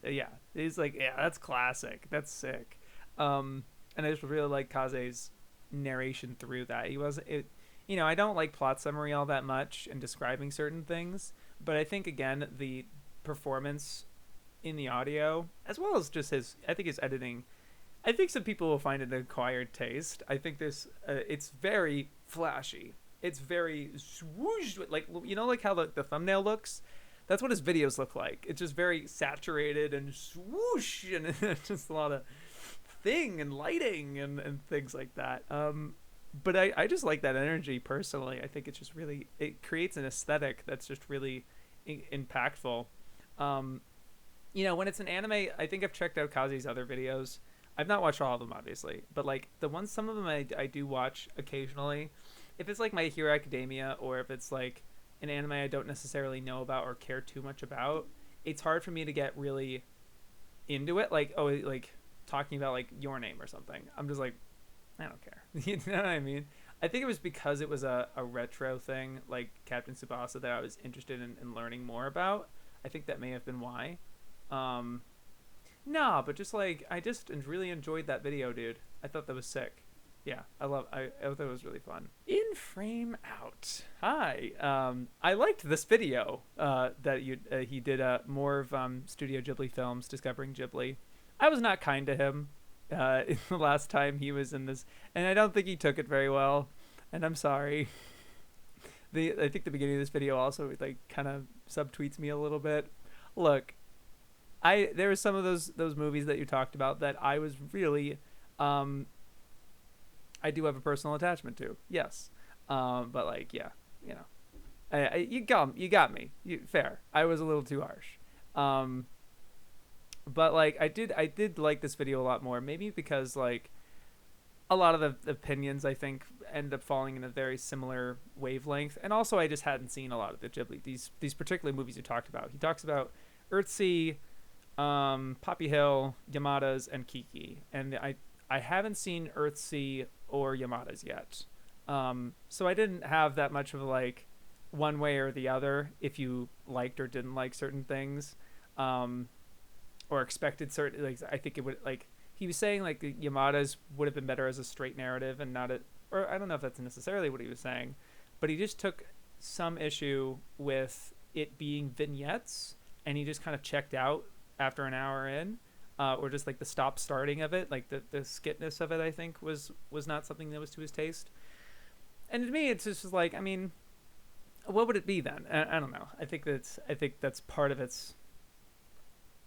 A: yeah, he's like, yeah, that's classic. That's sick. And I just really like Kaze's narration through that. I don't like plot summary all that much and describing certain things, but I think again the performance in the audio, as well as just his editing, I think some people will find it an acquired taste. I think this it's very flashy. It's very swoosh, like like how the thumbnail looks. That's what his videos look like. It's just very saturated and swoosh, and it's just a lot of thing and lighting and things like that. But I just like that energy personally. I think it's just really, it creates an aesthetic that's just really impactful. When it's an anime, I think I've checked out Kaze's other videos. I've not watched all of them, obviously, but like some of them I do watch occasionally. If it's like My Hero Academia, or if it's like an anime I don't necessarily know about or care too much about, it's hard for me to get really into it. Like, talking about like Your Name or something, I'm just like, I don't care. You know what I mean? I think it was because it was a retro thing like Captain Tsubasa that I was interested in learning more about. I think that may have been why. But just like I just really enjoyed that video, dude. I thought that was sick. Yeah, I thought it was really fun. In Frame Out. Hi. I liked this video that he did more of Studio Ghibli films, discovering Ghibli. I was not kind to him in the last time he was in this, and I don't think he took it very well, and I'm sorry. I think the beginning of this video also like kind of subtweets me a little bit. Look, there were some of those movies that you talked about that I was really I do have a personal attachment to, yes, but like, yeah, you got me. Fair. I was a little too harsh. But like I did like this video a lot more, maybe because like a lot of the opinions I think end up falling in a very similar wavelength, and also I just hadn't seen a lot of the Ghibli, these particular movies you talked about. He talks about Earthsea, Poppy Hill, Yamada's, and Kiki, and I haven't seen Earthsea or Yamada's yet, so I didn't have that much of like one way or the other if you liked or didn't like certain things, or expected certain, like I think it would, like he was saying like the Yamada's would have been better as a straight narrative and not or I don't know if that's necessarily what he was saying, but he just took some issue with it being vignettes, and he just kind of checked out after an hour in, or just like the stop starting of it, like the skitness of it, I think was not something that was to his taste. And to me, it's just like, I mean, what would it be then? I don't know. I think that's part of its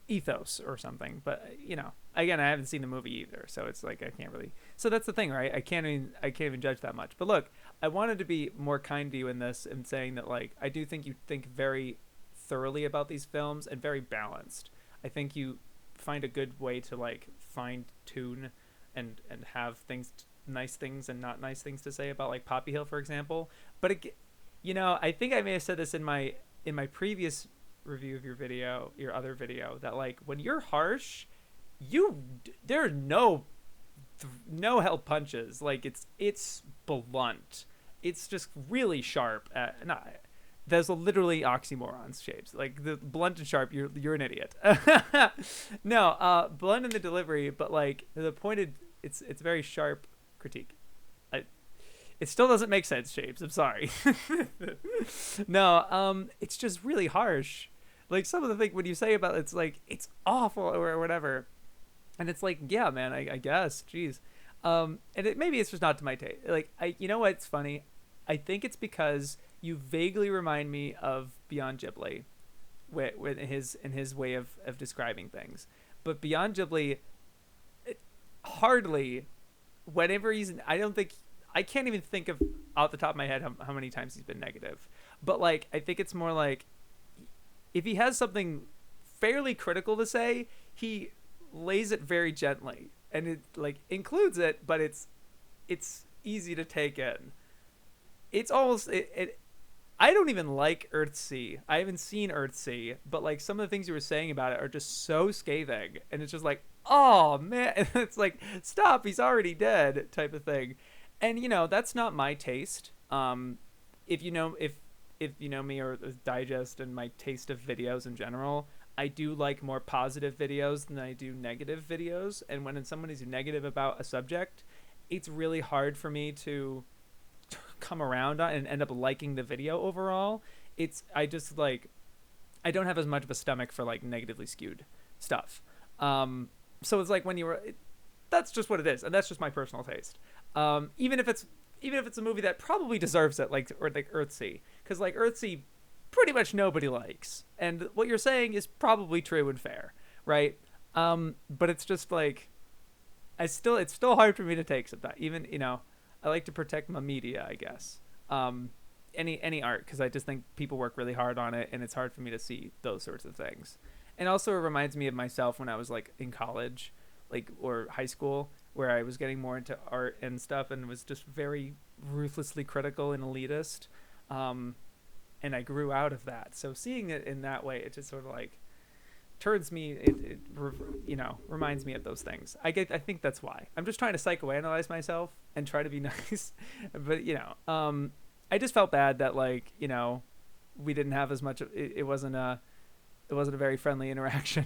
A: ethos or something, but again, I haven't seen the movie either, so it's like I can't really, so that's the thing, right? I can't even judge that much. But look, I wanted to be more kind to you in this and saying that like I do think you think very thoroughly about these films and very balanced. I think you find a good way to like fine tune and have nice things and not nice things to say about like Poppy Hill, for example. But it, I think I may have said this in my previous review of your other video, that like when you're harsh, there are no held punches. Like it's blunt. It's just really sharp. There's literally oxymorons shapes. Like the blunt and sharp, you're an idiot. No, blunt in the delivery, but like the pointed, it's very sharp critique. It still doesn't make sense, shapes. I'm sorry. No, it's just really harsh. Like some of the things when you say about it's like it's awful or whatever, and it's like, yeah, man, I guess, jeez. And maybe it's just not to my taste. Like you know what's funny? I think it's because you vaguely remind me of Beyond Ghibli, with his way of describing things. But Beyond Ghibli, hardly, whenever I can't even think of off the top of my head how many times he's been negative. But like, I think it's more like, if he has something fairly critical to say, he lays it very gently, and it like includes it, but it's easy to take in. It's almost I don't even like Earthsea. I haven't seen Earthsea, but like some of the things you were saying about it are just so scathing, and it's just like, oh man, and it's like, stop, he's already dead type of thing. And that's not my taste. If you know me or Digest and my taste of videos in general, I do like more positive videos than I do negative videos. And when someone is negative about a subject, it's really hard for me to come around on and end up liking the video overall. I don't have as much of a stomach for like negatively skewed stuff. So it's like that's just what it is, and that's just my personal taste. Even if it's a movie that probably deserves it, like Earthsea, because like Earthsea, pretty much nobody likes, and what you're saying is probably true and fair, right? But it's just like, it's still hard for me to take sometimes. Even I like to protect my media, I guess. Any art, because I just think people work really hard on it, and it's hard for me to see those sorts of things. And also, it reminds me of myself when I was like in college, like, or high school, where I was getting more into art and stuff, and was just very ruthlessly critical and elitist. And I grew out of that. So seeing it in that way, it just sort of like turns me, it reminds me of those things. I think that's why. I'm just trying to psychoanalyze myself and try to be nice. But, I just felt bad that like, we didn't have as much, it wasn't a very friendly interaction.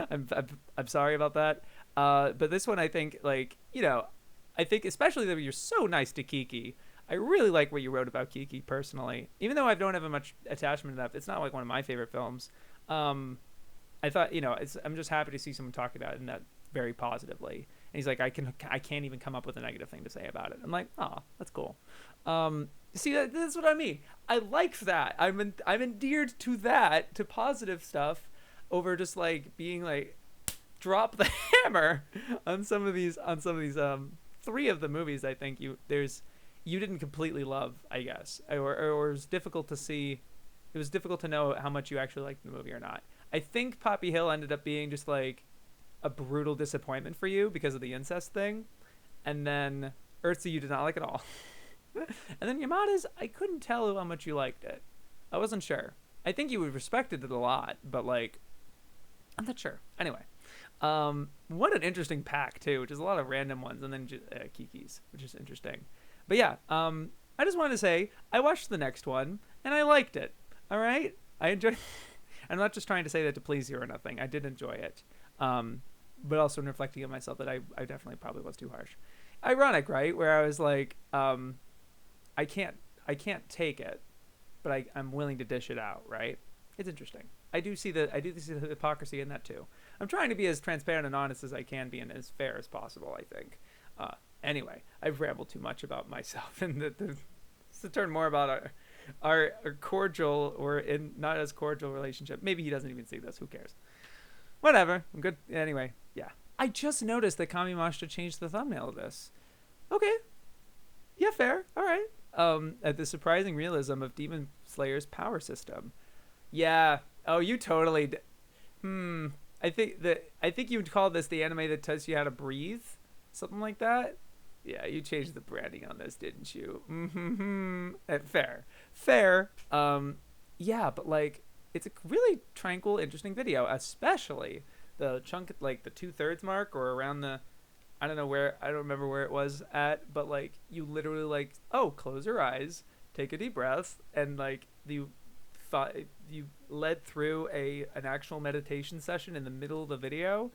A: I'm sorry about that. But this one, I think, like, I think especially that you're so nice to Kiki. I really like what you wrote about Kiki personally, even though I don't have a much attachment to that. It's not like one of my favorite films. I thought, I'm just happy to see someone talk about it in that very positively. And he's like, I can't even come up with a negative thing to say about it. I'm like, oh, that's cool. See, that's what I mean. I like that. I'm endeared to that, to positive stuff, over just like being like, drop the hammer on some of these three of the movies. I think you didn't completely love, I guess, or it was difficult to see. It was difficult to know how much you actually liked the movie or not. I think Poppy Hill ended up being just like a brutal disappointment for you because of the incest thing, and then Earthsea you did not like at all. And then Yamada's, I couldn't tell how much you liked it. I wasn't sure. I think you respected it a lot, but like, I'm not sure. Anyway, what an interesting pack too, which is a lot of random ones, and then Kiki's, which is interesting. But yeah, I just wanted to say I watched the next one and I liked it. All right, I enjoyed. I'm not just trying to say that to please you or nothing. I did enjoy it, but also in reflecting on myself that I definitely probably was too harsh. Ironic, right? Where I was like, I can't take it, but I'm willing to dish it out. Right? It's interesting. I do see the hypocrisy in that too. I'm trying to be as transparent and honest as I can be, and as fair as possible, I think. Anyway, I've rambled too much about myself, and to turn more about our cordial or not as cordial relationship. Maybe he doesn't even see this. Who cares? Whatever. I'm good. Anyway, yeah. I just noticed that Kamimashita changed the thumbnail of this. Okay. Yeah, fair. All right. At the surprising realism of Demon Slayer's power system. Yeah. Oh, you totally. I think you would call this the anime that tells you how to breathe, something like that. Yeah, you changed the branding on this, didn't you? Mm-hmm. Fair, fair. Yeah, but like it's a really tranquil, interesting video, especially the chunk at like the 2/3 mark or around the I don't know where I don't remember where it was at, but like you literally like oh close your eyes, take a deep breath, and like you thought you led through a an actual meditation session in the middle of the video.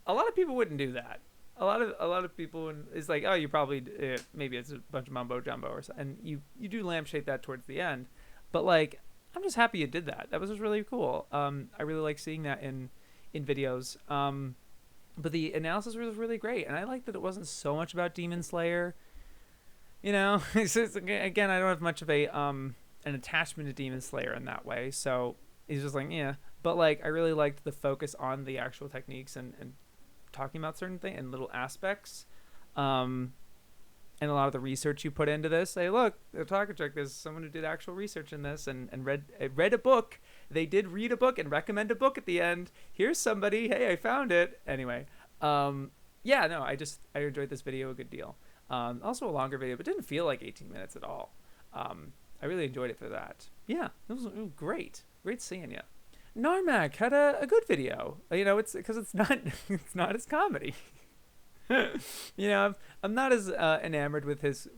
A: A lot of people wouldn't do that. A lot of people is like oh you probably maybe it's a bunch of mumbo jumbo or something, and you do lampshade that towards the end, but like I'm just happy you did that. That was just really cool. I really like seeing that in videos. But the analysis was really great, and I like that it wasn't so much about Demon Slayer. You know, again, I don't have much of a an attachment to Demon Slayer in that way, so he's just like yeah. But like, I really liked the focus on the actual techniques and talking about certain things and little aspects, and a lot of the research you put into this. Say, look, the TheOtakuChic, there's someone who did actual research in this and read a book. They did read a book and recommend a book at the end. Here's somebody. Hey, I found it. Anyway, yeah, no, I enjoyed this video a good deal. Also a longer video, but didn't feel like 18 minutes at all. I really enjoyed it for that. Yeah, it was great. Great seeing you. Narmak had a good video. You know, it's because it's not it's not his comedy. You know, I'm not as enamored with his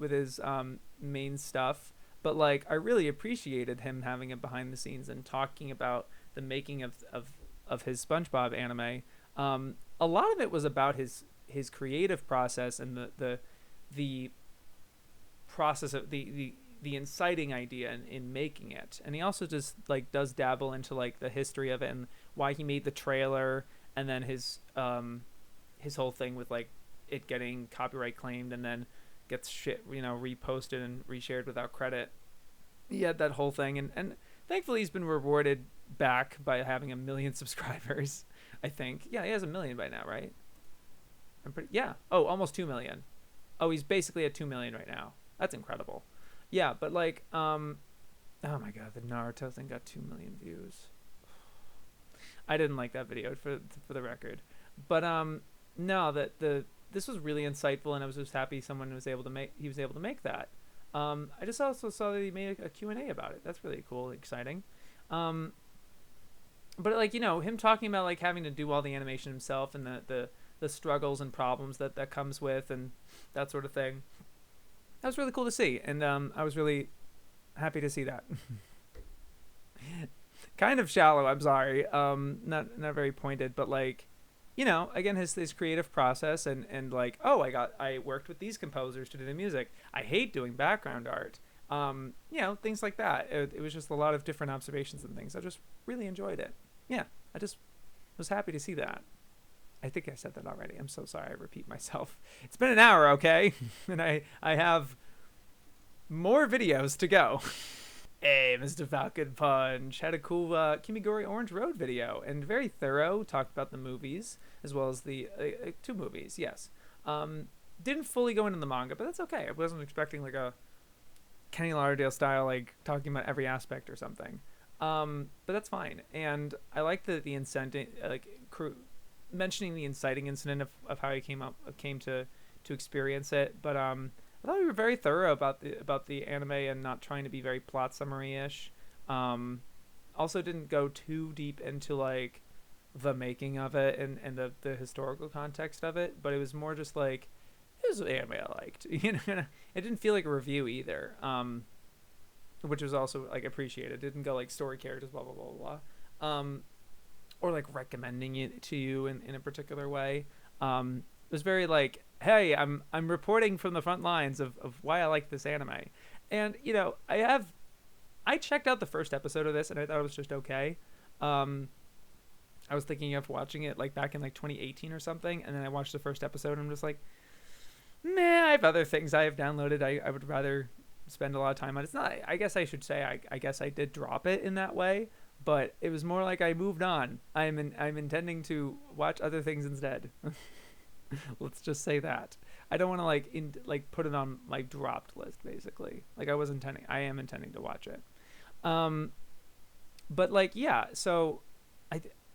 A: main stuff, but like I really appreciated him having it behind the scenes and talking about the making of his SpongeBob anime. A lot of it was about his creative process and the process of the inciting idea in making it, and he also just like does dabble into like the history of it and why he made the trailer, and then his whole thing with like it getting copyright claimed and then gets shit reposted and reshared without credit. He had that whole thing, and thankfully he's been rewarded back by having 1 million subscribers. I think he has 1 million by now, right? Oh, almost 2 million. Oh, he's basically at 2 million right now. That's incredible. Yeah, but like oh my god, the Naruto thing got 2 million views. I didn't like that video for the record, but no, this was really insightful, and I was just happy someone was able to make that. I just also saw that he made a Q&A about it. That's really cool and exciting. But like him talking about like having to do all the animation himself and the struggles and problems that comes with and that sort of thing. That was really cool to see, and I was really happy to see that. Kind of shallow, I'm sorry. Not very pointed, but like again, his creative process and like, oh, I worked with these composers to do the music. I hate doing background art. Things like that. It was just a lot of different observations and things. I just really enjoyed it. Yeah, I just was happy to see that. I think I said that already. I'm so sorry. I repeat myself. It's been an hour, okay? And I have more videos to go. Hey, Mr.FalconPunch had a cool Kimiguri Orange Road video, and very thorough. Talked about the movies as well as the 2 movies. Yes, didn't fully go into the manga, but that's okay. I wasn't expecting like a Kenny Lauderdale style, like talking about every aspect or something. But that's fine. And I like the incentive, like mentioning the inciting incident of how he came to experience it. But I thought we were very thorough about the anime and not trying to be very plot summary-ish. Also didn't go too deep into like the making of it and the historical context of it, but it was more just like this is an anime I liked. It didn't feel like a review either, which was also like appreciated. It didn't go like story characters blah blah blah blah, or like recommending it to you in a particular way. It was very like, hey, I'm reporting from the front lines of why I like this anime. And I checked out the first episode of this and I thought it was just okay. I was thinking of watching it like back in like 2018 or something, and then I watched the first episode and I'm just like, meh, I have other things I have downloaded I would rather spend a lot of time on. It's not, I guess I should say, I guess I did drop it in that way, but it was more like I moved on. I'm intending to watch other things instead. Let's just say that. I don't want to like put it on my dropped list, basically. Like I am intending to watch it. But like, yeah, so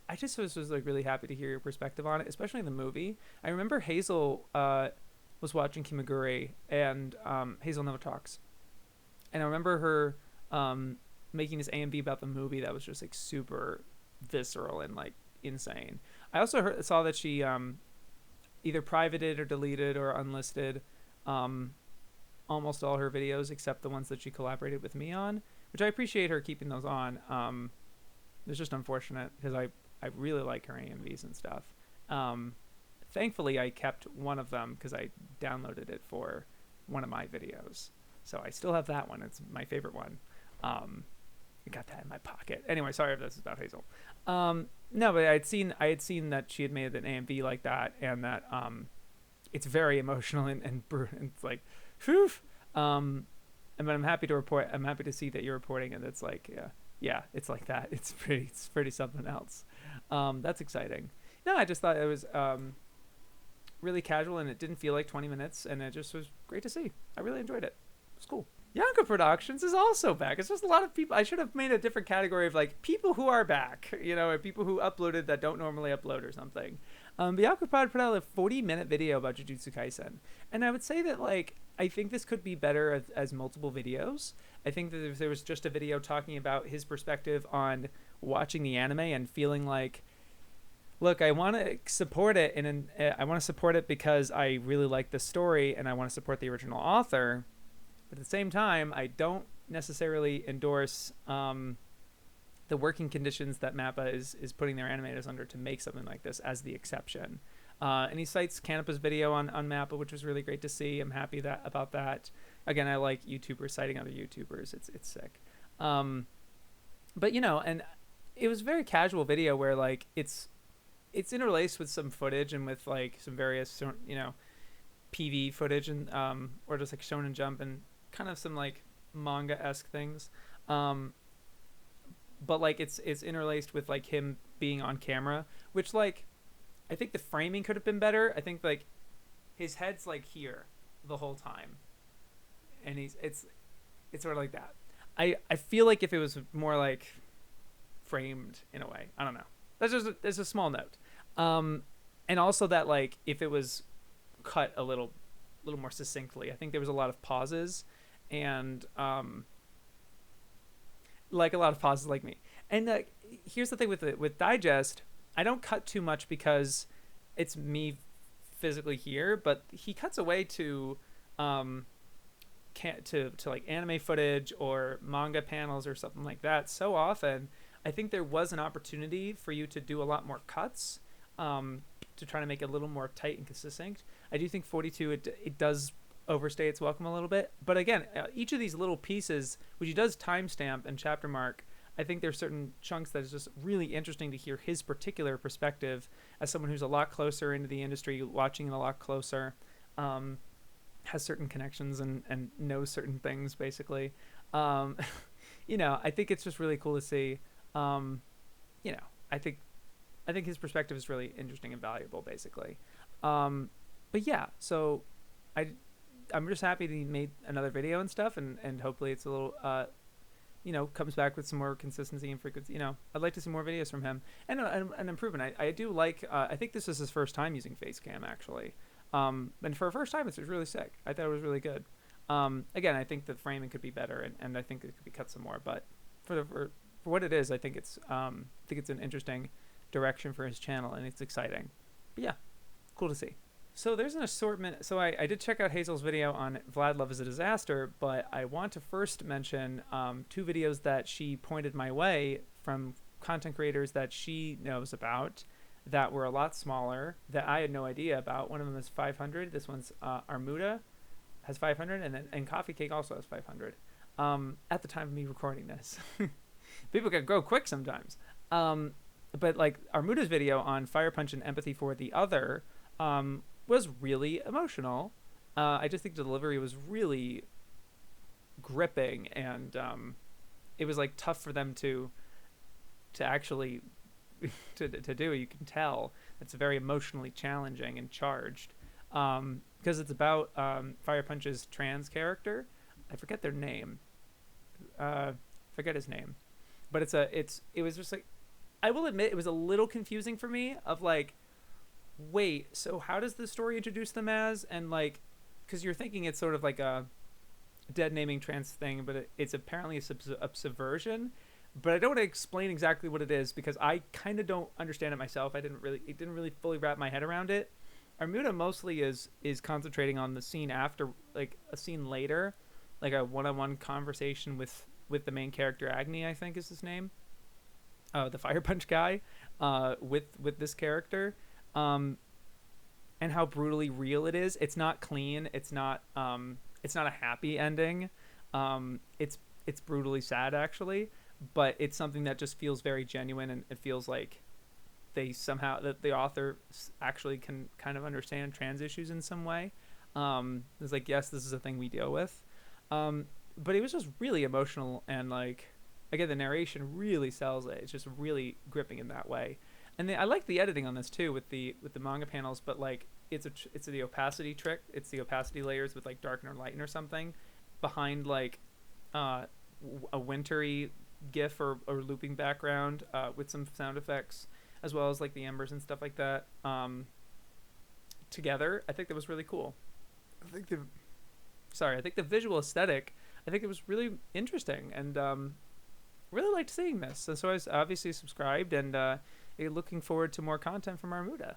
A: I just was like really happy to hear your perspective on it, especially the movie. I remember Hazel was watching Kimagure, and Hazel never talks, and I remember her making this AMV about the movie that was just like super visceral and like insane. I also saw that she either privated or deleted or unlisted almost all her videos except the ones that she collaborated with me on, which I appreciate her keeping those on. It's just unfortunate because I really like her AMVs and stuff. Thankfully, I kept one of them because I downloaded it for one of my videos. So I still have that one. It's my favorite one. I got that in my pocket. Anyway, sorry if this is about Hazel. No, but I had seen that she had made an AMV like that, and that it's very emotional and it's like, whew. But I'm happy to report. I'm happy to see that you're reporting it. It's like, yeah, it's like that. It's pretty something else. That's exciting. No, I just thought it was really casual, and it didn't feel like 20 minutes, and it just was great to see. I really enjoyed it. It was cool. YonkouProductions is also back. It's just a lot of people. I should have made a different category of like people who are back, or people who uploaded that don't normally upload or something. But YonkouProd put out a 40-minute video about Jujutsu Kaisen, and I would say that like I think this could be better as multiple videos. I think that if there was just a video talking about his perspective on watching the anime and feeling like, look, I want to support it, and I want to support it because I really like the story and I want to support the original author. But at the same time, I don't necessarily endorse the working conditions that MAPPA is putting their animators under to make something like this as the exception. And he cites Canepa's video on MAPPA, which was really great to see. I'm happy about that. Again, I like YouTubers citing other YouTubers. It's sick. But and it was a very casual video where like it's interlaced with some footage and with like some various PV footage and or just like Shonen Jump and kind of some like manga-esque things. But like it's interlaced with like him being on camera, which like I think the framing could have been better. I think like his head's like here the whole time, and it's sort of like that. I feel like if it was more like framed in a way, I don't know. There's a small note, and also that like if it was cut a little more succinctly. I think there was a lot of pauses, and like a lot of pauses like me. And here's the thing with Digest, I don't cut too much because it's me physically here, but he cuts away to like anime footage or manga panels or something like that so often. I think there was an opportunity for you to do a lot more cuts to try to make it a little more tight and consistent. I do think 42 it does overstay its welcome a little bit, but again, each of these little pieces, which he does timestamp and chapter mark, I think there's certain chunks that is just really interesting to hear his particular perspective as someone who's a lot closer into the industry, watching it a lot closer, has certain connections and knows certain things basically. I think it's just really cool to see. I think his perspective is really interesting and valuable basically. But yeah, so I'm just happy that he made another video and stuff, and hopefully it's a little comes back with some more consistency and frequency. I'd like to see more videos from him and an improvement. I do like I think this is his first time using Facecam actually, and for a first time it's really sick. I thought it was really good. Again, I think the framing could be better, and I think it could be cut some more, but for what it is, I think it's an interesting direction for his channel, and it's exciting. But yeah, cool to see. So there's an assortment. So I did check out Hazel's video on Vlad Love is a Disaster, but I want to first mention 2 videos that she pointed my way from content creators that she knows about that were a lot smaller that I had no idea about. One of them is 500. This one's Armuta has 500, and Coffee Cake also has 500 at the time of me recording this. People can go quick sometimes. But like Armuta's video on Fire Punch and Empathy for the Other was really emotional. I just think the delivery was really gripping, and it was like tough for them to actually to do. You can tell it's very emotionally challenging and charged because it's about Fire Punch's trans character. I forget their name. Forget his name, but it was just like I will admit it was a little confusing for me of like, wait, so how does the story introduce them as? And like, because you're thinking it's sort of like a dead naming trans thing, but it's apparently a subversion. But I don't want to explain exactly what it is because I kind of don't understand it myself. It didn't really fully wrap my head around it. Armuta mostly is concentrating on the scene after, like a scene later, like a one-on-one conversation with the main character, Agni, I think is his name, the Fire Punch guy, with this character, and how brutally real it is. It's not clean. It's not a happy ending. It's brutally sad actually, but it's something that just feels very genuine, and it feels like that the author actually can kind of understand trans issues in some way. It's like, yes, this is a thing we deal with. But it was just really emotional, and like, again, the narration really sells it. It's just really gripping in that way. And I like the editing on this too with the manga panels, but like it's the opacity trick. It's the opacity layers with like darken or lighten or something behind like a wintry gif or looping background with some sound effects, as well as like the embers and stuff like that together. I think that was really cool. I think the visual aesthetic, I think it was really interesting, and really liked seeing this. And so I was obviously subscribed, and looking forward to more content from Armuta.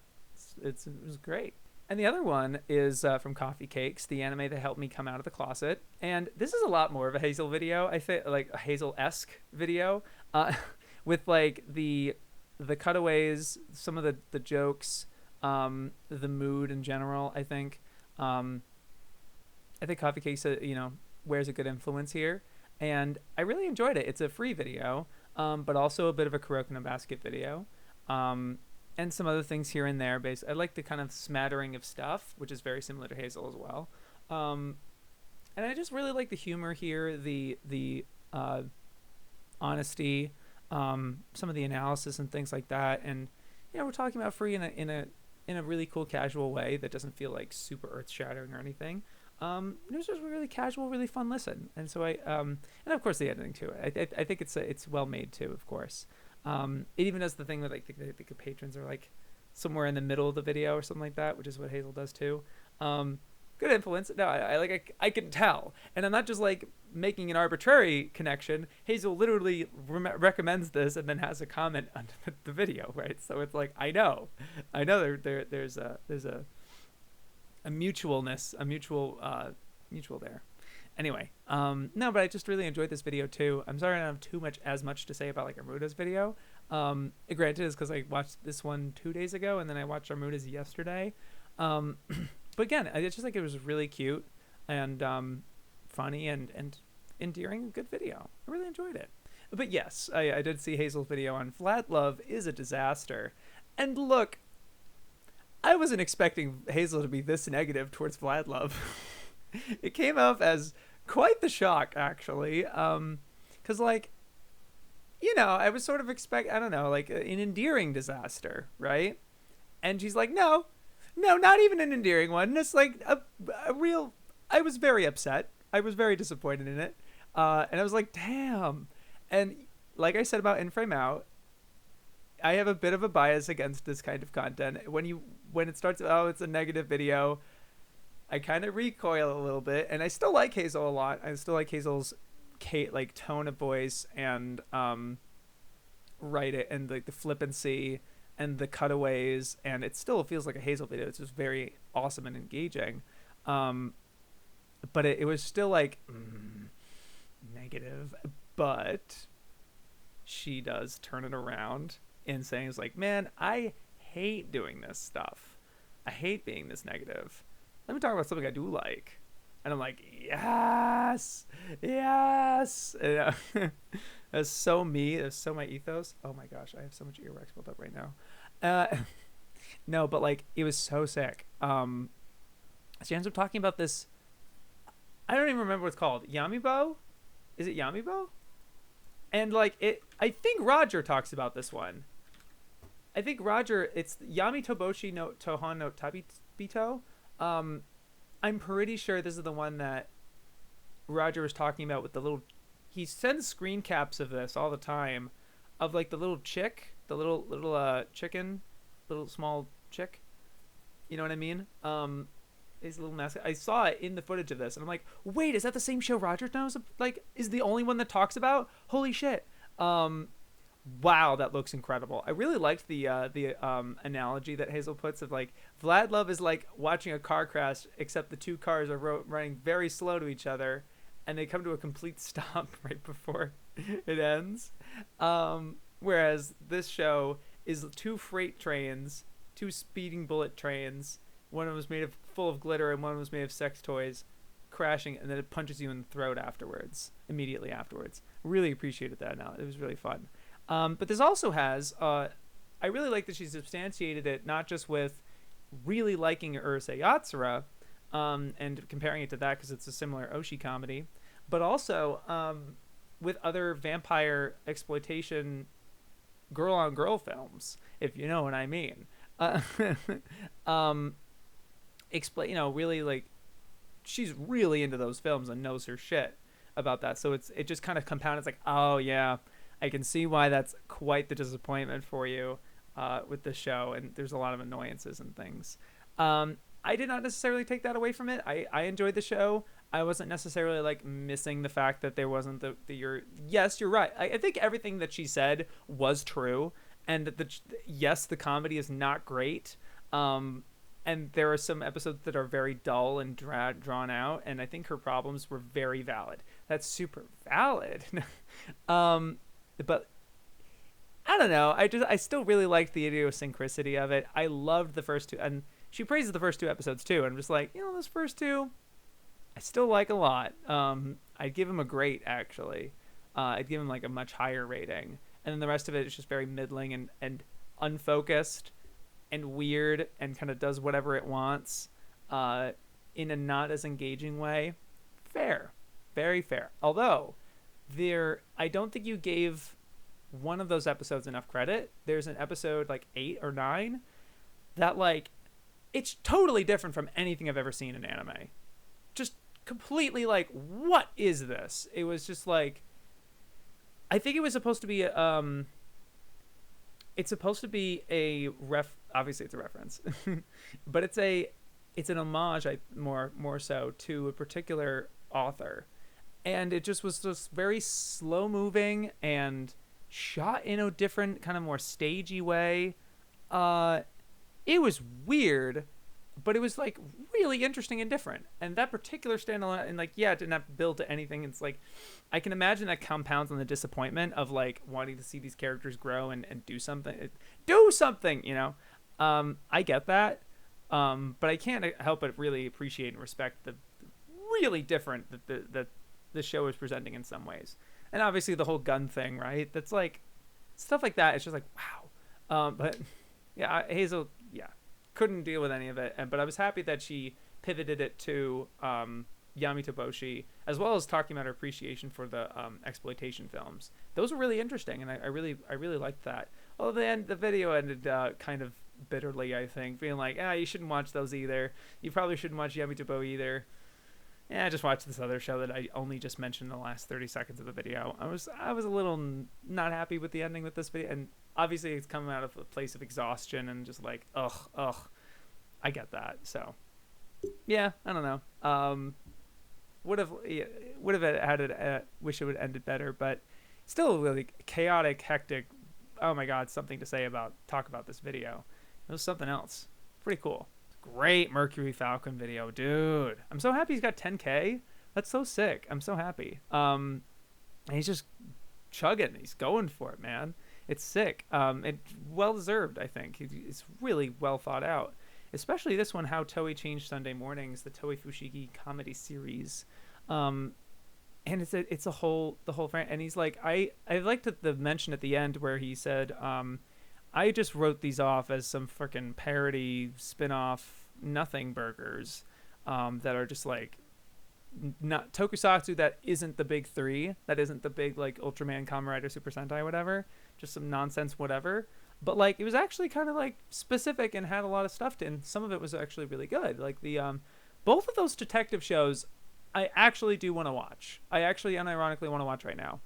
A: It was great. And the other one is from Coffee Cakes, the anime that helped me come out of the closet. And this is a lot more of a Hazel video, I think, like a Hazel-esque video, with like the cutaways, some of the jokes, the mood in general. I think Coffee Cakes, wears a good influence here, and I really enjoyed it. It's a free video, but also a bit of a Kuroko no Basket video, and some other things here and there. I like the kind of smattering of stuff, which is very similar to Hazel as well. And I just really like the humor here, the honesty, some of the analysis and things like that. And we're talking about free in a really cool, casual way that doesn't feel like super earth-shattering or anything. It was just a really casual, really fun listen. And so and of course the editing too. I think it's well made too, of course. It even does the thing with like the patrons are like somewhere in the middle of the video or something like that, which is what Hazel does too. Good influence. No, I can tell, and I'm not just like making an arbitrary connection. Hazel literally recommends this and then has a comment under the video, right? So it's like I know there's a mutualness, a mutual there. Anyway, no, but I just really enjoyed this video too. I'm sorry I don't have as much to say about like Armuta's video. Granted, it's because I watched this one 2 days ago and then I watched Armuta's yesterday. But again, it's just like it was really cute and funny and endearing. Good video. I really enjoyed it. But yes, I did see Hazel's video on Flat Love is a disaster. And look, I wasn't expecting Hazel to be this negative towards Vlad Love. It came off as quite the shock, actually. Because, like, I was sort of I don't know, like an endearing disaster, right? And she's like, no, not even an endearing one. It's like a real, I was very upset. I was very disappointed in it. And I was like, damn. And like I said about In Frame Out, I have a bit of a bias against this kind of content. When it starts, it's a negative video, I kind of recoil a little bit. And I still like Hazel a lot. I still like Hazel's like tone of voice and write it, and like the flippancy and the cutaways, and it still feels like a Hazel video. It's just very awesome and engaging. But it was still like negative. But she does turn it around in saying, it's like, man, I hate doing this stuff. I hate being this negative. Let me talk about something I do like. And I'm like, yes. That's so me. That's so my ethos. Oh my gosh, I have so much earwax built up right now. No, but like, it was so sick. She ends up talking about this. I don't even remember what it's called. Yamibo? Is it Yamibo? And like I think Roger talks about this one. I think Roger, it's Yami Toboshi no Tohon no Tabito. I'm pretty sure this is the one that Roger was talking about with the little, he sends screen caps of this all the time, of like the little chick the little chicken, little small chick. You know what I mean? His little mascot. I saw it in the footage of this, and I'm like, wait, is that the same show Roger knows? Like, is the only one that talks about? Holy shit! Wow, that looks incredible. I really liked the analogy that Hazel puts of like Vlad Love is like watching a car crash, except the two cars are running very slow to each other, and they come to a complete stop right before it ends. Whereas this show is two freight trains, two speeding bullet trains. One of them was full of glitter, and one was made of sex toys, crashing, and then it punches you in the throat immediately afterwards. Really appreciated that. Now it was really fun. But this also has, I really like that she substantiated it not just with really liking Urusei Yatsura, and comparing it to that because it's a similar Oshi comedy, but also with other vampire exploitation girl-on-girl films, if you know what I mean. Really like she's really into those films and knows her shit about that. So it just kind of compounded. It's like, oh yeah, I can see why that's quite the disappointment for you with the show, and there's a lot of annoyances and things. I did not necessarily take that away from it. I enjoyed the show. I wasn't necessarily like missing the fact that there wasn't yes, you're right. I think everything that she said was true, and the comedy is not great. And there are some episodes that are very dull and drawn out, and I think her problems were very valid. That's super valid. But I don't know. I still really liked the idiosyncrasy of it. I loved the first two, and she praises the first two episodes too. And I'm just like, those first two, I still like a lot. I'd give them a great, actually. I'd give them like a much higher rating, and then the rest of it is just very middling and unfocused and weird and kind of does whatever it wants in a not as engaging way. Fair. Very fair. Although I don't think you gave one of those episodes enough credit. There's an episode like 8 or 9 that like it's totally different from anything I've ever seen in anime. Just completely like, what is this? It was just like, I think it was supposed to be obviously it's a reference, but it's an homage, more so, to a particular author, and it just was just very slow moving and shot in a different kind of more stagey way. It was weird, but it was like really interesting and different. And that particular standalone, and like, yeah, it didn't have to build to anything. It's like, I can imagine that compounds on the disappointment of like wanting to see these characters grow and do something, I get that. But I can't help but really appreciate and respect the really different that the show is presenting in some ways. And obviously the whole gun thing, right? That's like stuff like that. It's just like, wow. But yeah, Hazel, yeah, couldn't deal with any of it. But I was happy that she pivoted it to Yamito Boshi, as well as talking about her appreciation for the exploitation films. Those were really interesting, and I really liked that. Although the video ended kind of bitterly, I think, being like, you shouldn't watch those either. You probably shouldn't watch Yamito Bo either. I just watched this other show that I only just mentioned in the last 30 seconds of the video. I was a little not happy with the ending with this video, and obviously it's coming out of a place of exhaustion and just like, ugh. I get that. So, yeah, I don't know. Would have had it. Wish it would have ended better, but still really chaotic, hectic. Oh my God, something to talk about this video. It was something else. Pretty cool. Great MercuryFalcon video, dude. I'm so happy he's got 10K. That's so sick. I'm so happy. And he's just chugging. He's going for it, man. It's sick. It's well deserved, I think. It's really well thought out. Especially this one, How Toei Changed Sunday Mornings, the Toei Fushigi comedy series. And it's the whole and he's like, I liked the mention at the end where he said, I just wrote these off as some freaking parody spin-off nothing burgers that are just like not tokusatsu, that isn't the big three, that isn't the big like Ultraman, Kamen Rider, Super Sentai, whatever, just some nonsense whatever. But like it was actually kind of like specific and had a lot of stuff to, and some of it was actually really good. Like the both of those detective shows I actually do want to watch. I actually unironically want to watch right now.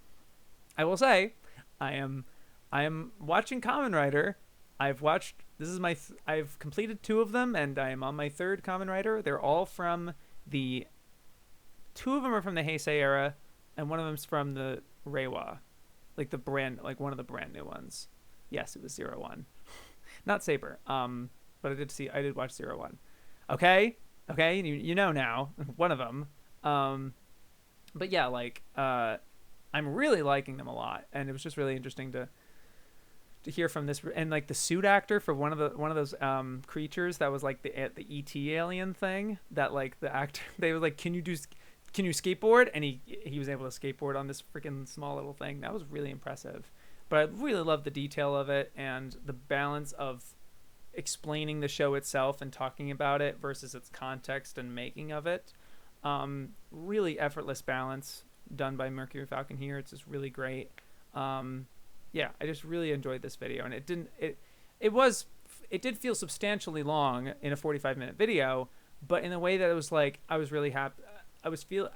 A: I will say I I'm watching Kamen Rider. I've completed 2 of them, and I am on my 3rd Kamen Rider. They're all from the 2 of them are from the Heisei era, and one of them's from the Reiwa, like the brand, like one of the brand new ones. Yes, it was 01, not Saber. But I did watch 01. Okay, you know now one of them. But yeah, like I'm really liking them a lot, and it was just really interesting to hear from this, and like the suit actor for one of those creatures that was like the ET alien thing, that like the actor, they were like, can you skateboard, and he was able to skateboard on this freaking small little thing. That was really impressive. But I really love the detail of it and the balance of explaining the show itself and talking about it versus its context and making of it. Really effortless balance done by MercuryFalcon here. It's just really great. Yeah, I just really enjoyed this video, and it did feel substantially long in a 45-minute video, but in a way that it was like, I was really happy. I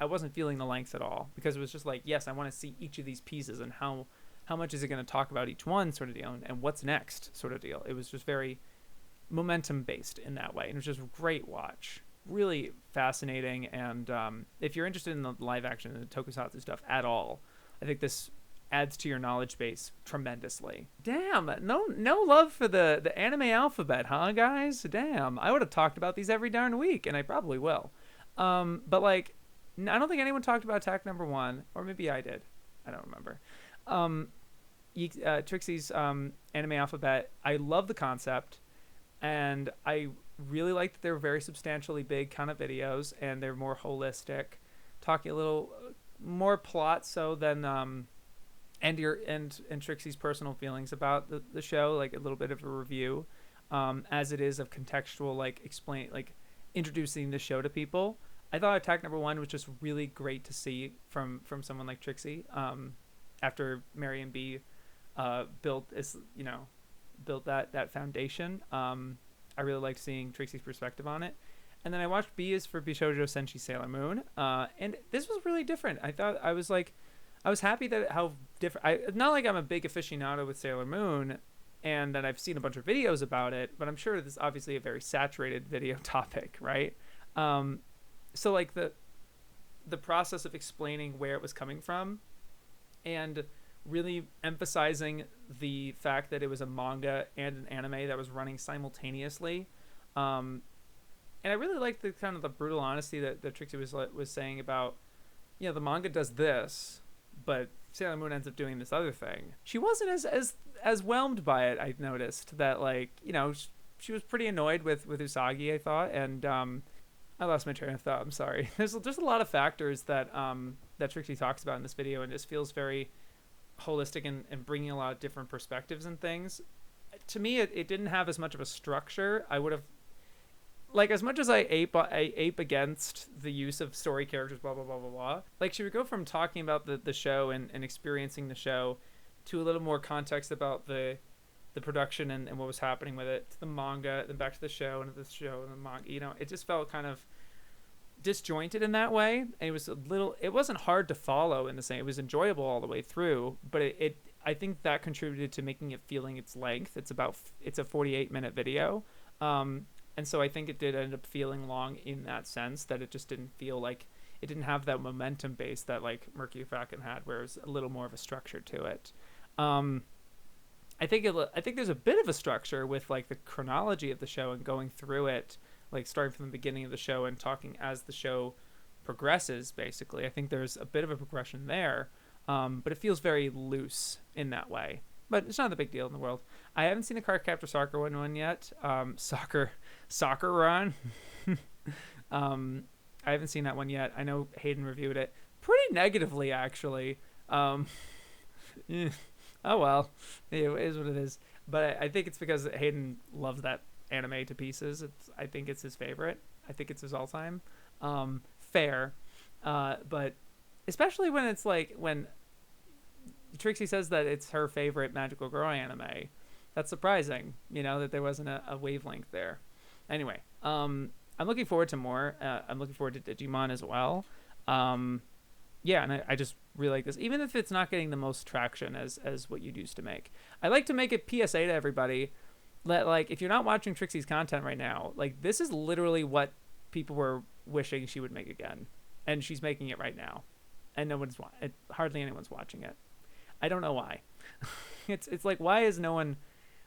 A: wasn't feeling the length at all, because it was just like, yes, I want to see each of these pieces and how much is it going to talk about each one, sort of deal, and what's next, sort of deal. It was just very momentum based in that way, and it was just a great watch, really fascinating. And if you're interested in the live action and the tokusatsu stuff at all, I think this adds to your knowledge base tremendously. Damn, no love for the anime alphabet, huh, guys? Damn, I would have talked about these every darn week, and I probably will. But like, I don't think anyone talked about Attack Number 1, or maybe I did. I don't remember. Trixie's anime alphabet, I love the concept, and I really like that they're very substantially big kind of videos, and they're more holistic, talking a little more plot so than and Trixie's personal feelings about the show, like a little bit of a review, as it is of contextual, like introducing the show to people. I thought Attack Number 1 was just really great to see from someone like Trixie, after Mary and B built that foundation. I really liked seeing Trixie's perspective on it. And then I watched B is for Bishoujo Senshi Sailor Moon, and this was really different. I was happy that how different. Not like I'm a big aficionado with Sailor Moon, and that I've seen a bunch of videos about it, but I'm sure this is obviously a very saturated video topic, right? So like the process of explaining where it was coming from, and really emphasizing the fact that it was a manga and an anime that was running simultaneously. And I really liked the kind of the brutal honesty that Trixie was saying about, the manga does this, but Sailor Moon ends up doing this other thing. She wasn't as whelmed by it. I noticed that, like, she was pretty annoyed with Usagi, I thought, and I lost my train of thought. I'm sorry. There's a lot of factors that Trixie talks about in this video, and just feels very holistic and bringing a lot of different perspectives and things. To me, it didn't have as much of a structure. I would have, like, as much as I ape against the use of story characters, blah blah blah blah blah. Like, she would go from talking about the show and experiencing the show to a little more context about the production and what was happening with it, to the manga, then back to the show, and the show and the manga. It just felt kind of disjointed in that way, and it wasn't hard to follow in the same. It was enjoyable all the way through, but I think that contributed to making it feeling its length. It's a 48-minute video, and so I think it did end up feeling long in that sense, that it just didn't feel like it didn't have that momentum base that like MercuryFalcon had, where it was a little more of a structure to it. I think there's a bit of a structure with like the chronology of the show and going through it, like starting from the beginning of the show and talking as the show progresses, basically. I think there's a bit of a progression there, but it feels very loose in that way. But it's not the big deal in the world. I haven't seen the Cardcaptor Soccer one yet. Soccer Run. I haven't seen that one yet. I know Hayden reviewed it pretty negatively, actually. Oh well, it is what it is. But I think it's because Hayden loves that anime to pieces. I think it's his favorite. I think it's his all-time. Fair, but especially when it's like when Trixie says that it's her favorite magical girl anime, that's surprising. That there wasn't a wavelength there. Anyway, I'm looking forward to more. I'm looking forward to Digimon as well. yeah, and I just really like this, even if it's not getting the most traction as what you used to make. I like to make a PSA to everybody that, like, if you're not watching Trixie's content right now, like, this is literally what people were wishing she would make again, and she's making it right now, and hardly anyone's watching it. I don't know why. It's like, why is no one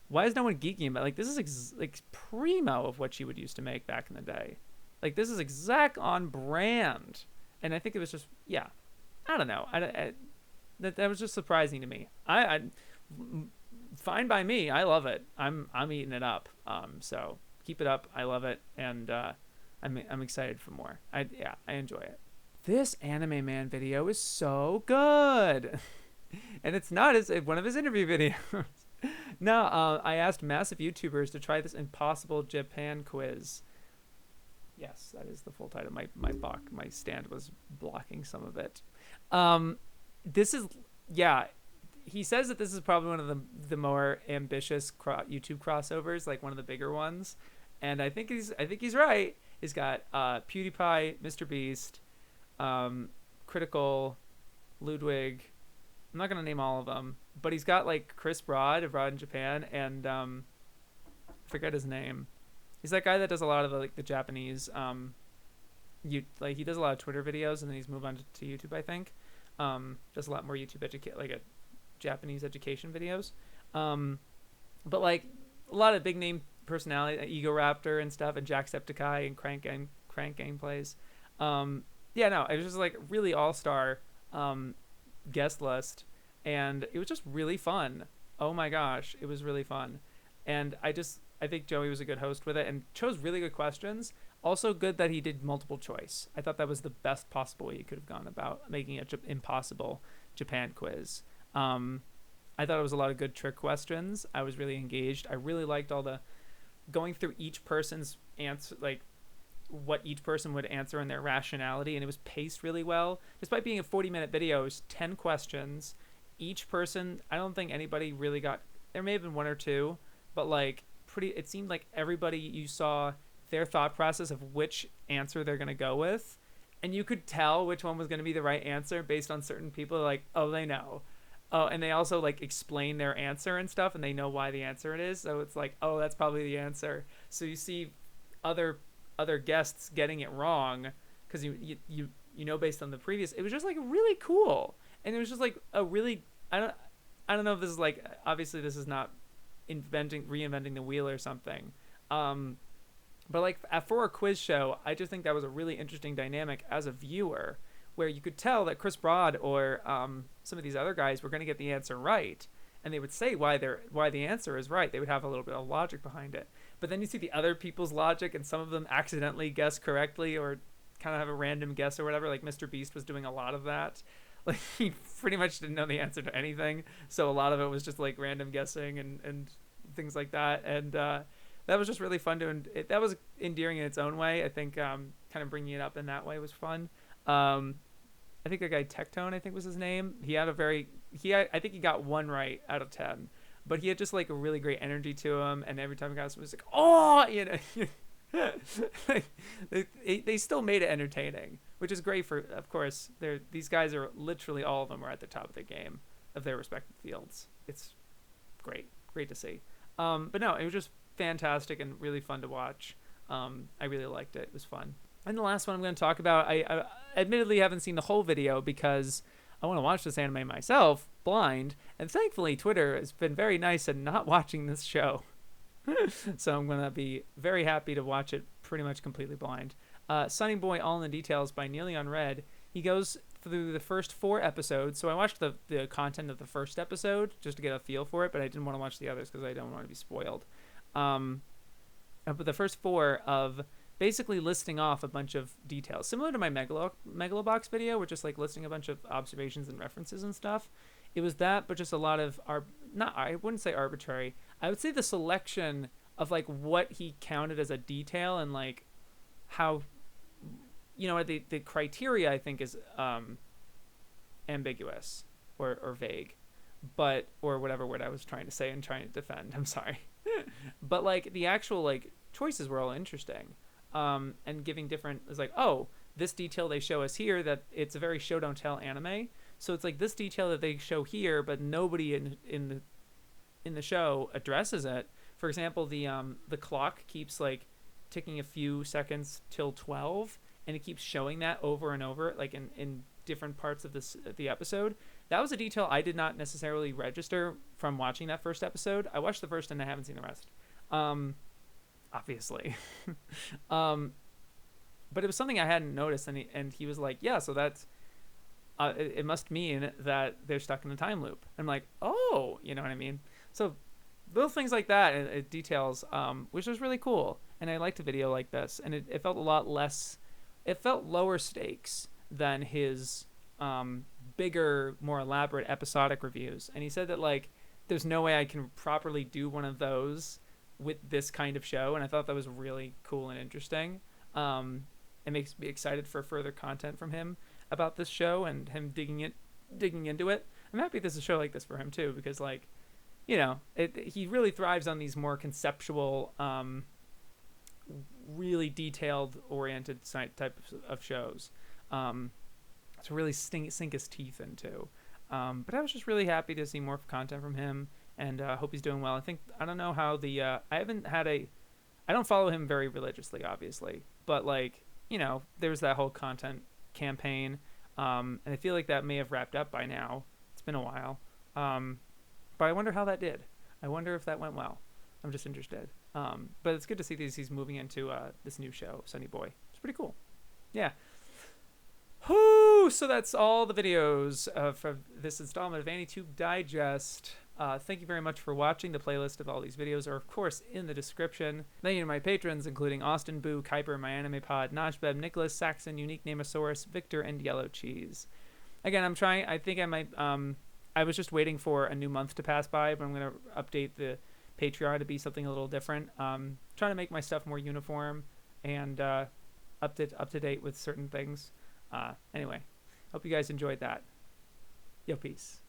A: geeking about, like, this is like primo of what she would used to make back in the day. Like, this is exact on brand, and I think it was just, yeah, I don't know. That was just surprising to me. I fine by me. I love it. I'm eating it up. So keep it up. I love it, and I'm excited for more. I enjoy it. This Anime Man video is so good, and it's not as one of his interview videos. No, I asked massive YouTubers to try this impossible Japan quiz. Yes, that is the full title. My stand was blocking some of it. This is, yeah. He says that this is probably one of the more ambitious YouTube crossovers, like one of the bigger ones, and I think he's right. He's got PewDiePie, Mr. Beast, Critical, Ludwig. I'm not gonna name all of them, but he's got like Chris Broad of Broad in Japan, and forget his name. He's that guy that does a lot of the Japanese. He does a lot of Twitter videos, and then he's moved on to YouTube, I think. Does a lot more YouTube Japanese education videos. But like a lot of big name personality, Ego Raptor and stuff, and Jacksepticeye and Crank gameplays. Yeah, no, it was just like really all-star guest list, and it was just really fun. Oh my gosh, it was really fun. And I think Joey was a good host with it and chose really good questions. Also good that he did multiple choice. I thought that was the best possible way you could have gone about making an impossible Japan quiz. I thought it was a lot of good trick questions. I was really engaged. I really liked all the going through each person's answer, like what each person would answer and their rationality, and it was paced really well. Despite being a 40-minute video, it was 10 questions. Each person, I don't think anybody really got, there may have been one or two, but like it seemed like everybody, you saw their thought process of which answer they're going to go with, and you could tell which one was going to be the right answer based on certain people. Like, oh, they know. Oh, and they also like explain their answer and stuff, and they know why the answer it is. So it's like, oh, that's probably the answer. So you see other guests getting it wrong because you know based on the previous. It was just like really cool, and it was just like a really I don't know if this is like, obviously this is not reinventing the wheel or something, but like for a quiz show, I just think that was a really interesting dynamic as a viewer, where you could tell that Chris Broad or some of these other guys were going to get the answer right, and they would say why the answer is right. They would have a little bit of logic behind it. But then you see the other people's logic, and some of them accidentally guess correctly or kind of have a random guess or whatever. Like Mr. Beast was doing a lot of that. Like he pretty much didn't know the answer to anything, so a lot of it was just like random guessing and things like that. And that was just really fun that was endearing in its own way. I think kind of bringing it up in that way was fun. I think the guy Tectone, I think was his name. He had I think he got 1 right out of 10, but he had just like a really great energy to him, and every time he got it was like, oh, you know, they still made it entertaining, which is great for, of course, these guys are literally, all of them are at the top of their game of their respective fields. It's great to see. But no, it was just fantastic and really fun to watch. I really liked it. It was fun. And the last one I'm going to talk about, I admittedly haven't seen the whole video because I want to watch this anime myself, blind, and thankfully Twitter has been very nice in not watching this show. So I'm going to be very happy to watch it pretty much completely blind. Sunny Boy All in the Details by Nearly Unread. He goes through the first 4 episodes. So I watched the content of the first episode just to get a feel for it, but I didn't want to watch the others because I don't want to be spoiled. But the first 4 of basically listing off a bunch of details, similar to my Megalobox video, which is like listing a bunch of observations and references and stuff. It was that, but just a lot of I wouldn't say arbitrary. I would say the selection of like what he counted as a detail and like how, you know, the criteria I think is ambiguous or vague, but or whatever word I was trying to say and trying to defend. I'm sorry, but like the actual like choices were all interesting. And giving different, it's like, oh, this detail they show us here, that it's a very show don't tell anime. So it's like this detail that they show here, but nobody in the show addresses it. For example, the clock keeps like ticking a few seconds till 12, and it keeps showing that over and over, like in different parts of the episode. That was a detail I did not necessarily register from watching that first episode. I watched the first and I haven't seen the rest, obviously. But it was something I hadn't noticed, and he was like, yeah, so that's it must mean that they're stuck in a time loop. I'm like, oh, you know what I mean? So little things like that, and details, which was really cool. And I liked a video like this, and it felt a lot less, it felt lower stakes than his bigger, more elaborate episodic reviews. And he said that like there's no way I can properly do one of those with this kind of show, and I thought that was really cool and interesting. It makes me excited for further content from him about this show and him digging into it. I'm happy there's a show like this for him too, because like, you know, he really thrives on these more conceptual, really detailed oriented type of shows. To really sink his teeth into. But I was just really happy to see more content from him, and hope he's doing well. I don't know how I don't follow him very religiously, obviously, but like, you know, there was that whole content campaign, and I feel like that may have wrapped up by now. It's been a while, but I wonder how that did. I wonder if that went well. I'm just interested. But it's good to see he's moving into this new show, Sunny Boy. It's pretty cool. Yeah. Whoo! So that's all the videos from this installment of AniTube Digest. Thank you very much for watching. The playlist of all these videos are, of course, in the description. Thank you to my patrons, including Austin, Boo, Kuiper, My Anime Pod, Najbeb, Nicholas, Saxon, Unique Namosaurus, Victor, and Yellow Cheese. Again, I'm trying. I think I might. I was just waiting for a new month to pass by, but I'm going to update the Patreon to be something a little different. Trying to make my stuff more uniform and up to date with certain things. Anyway, hope you guys enjoyed that. Yo, peace.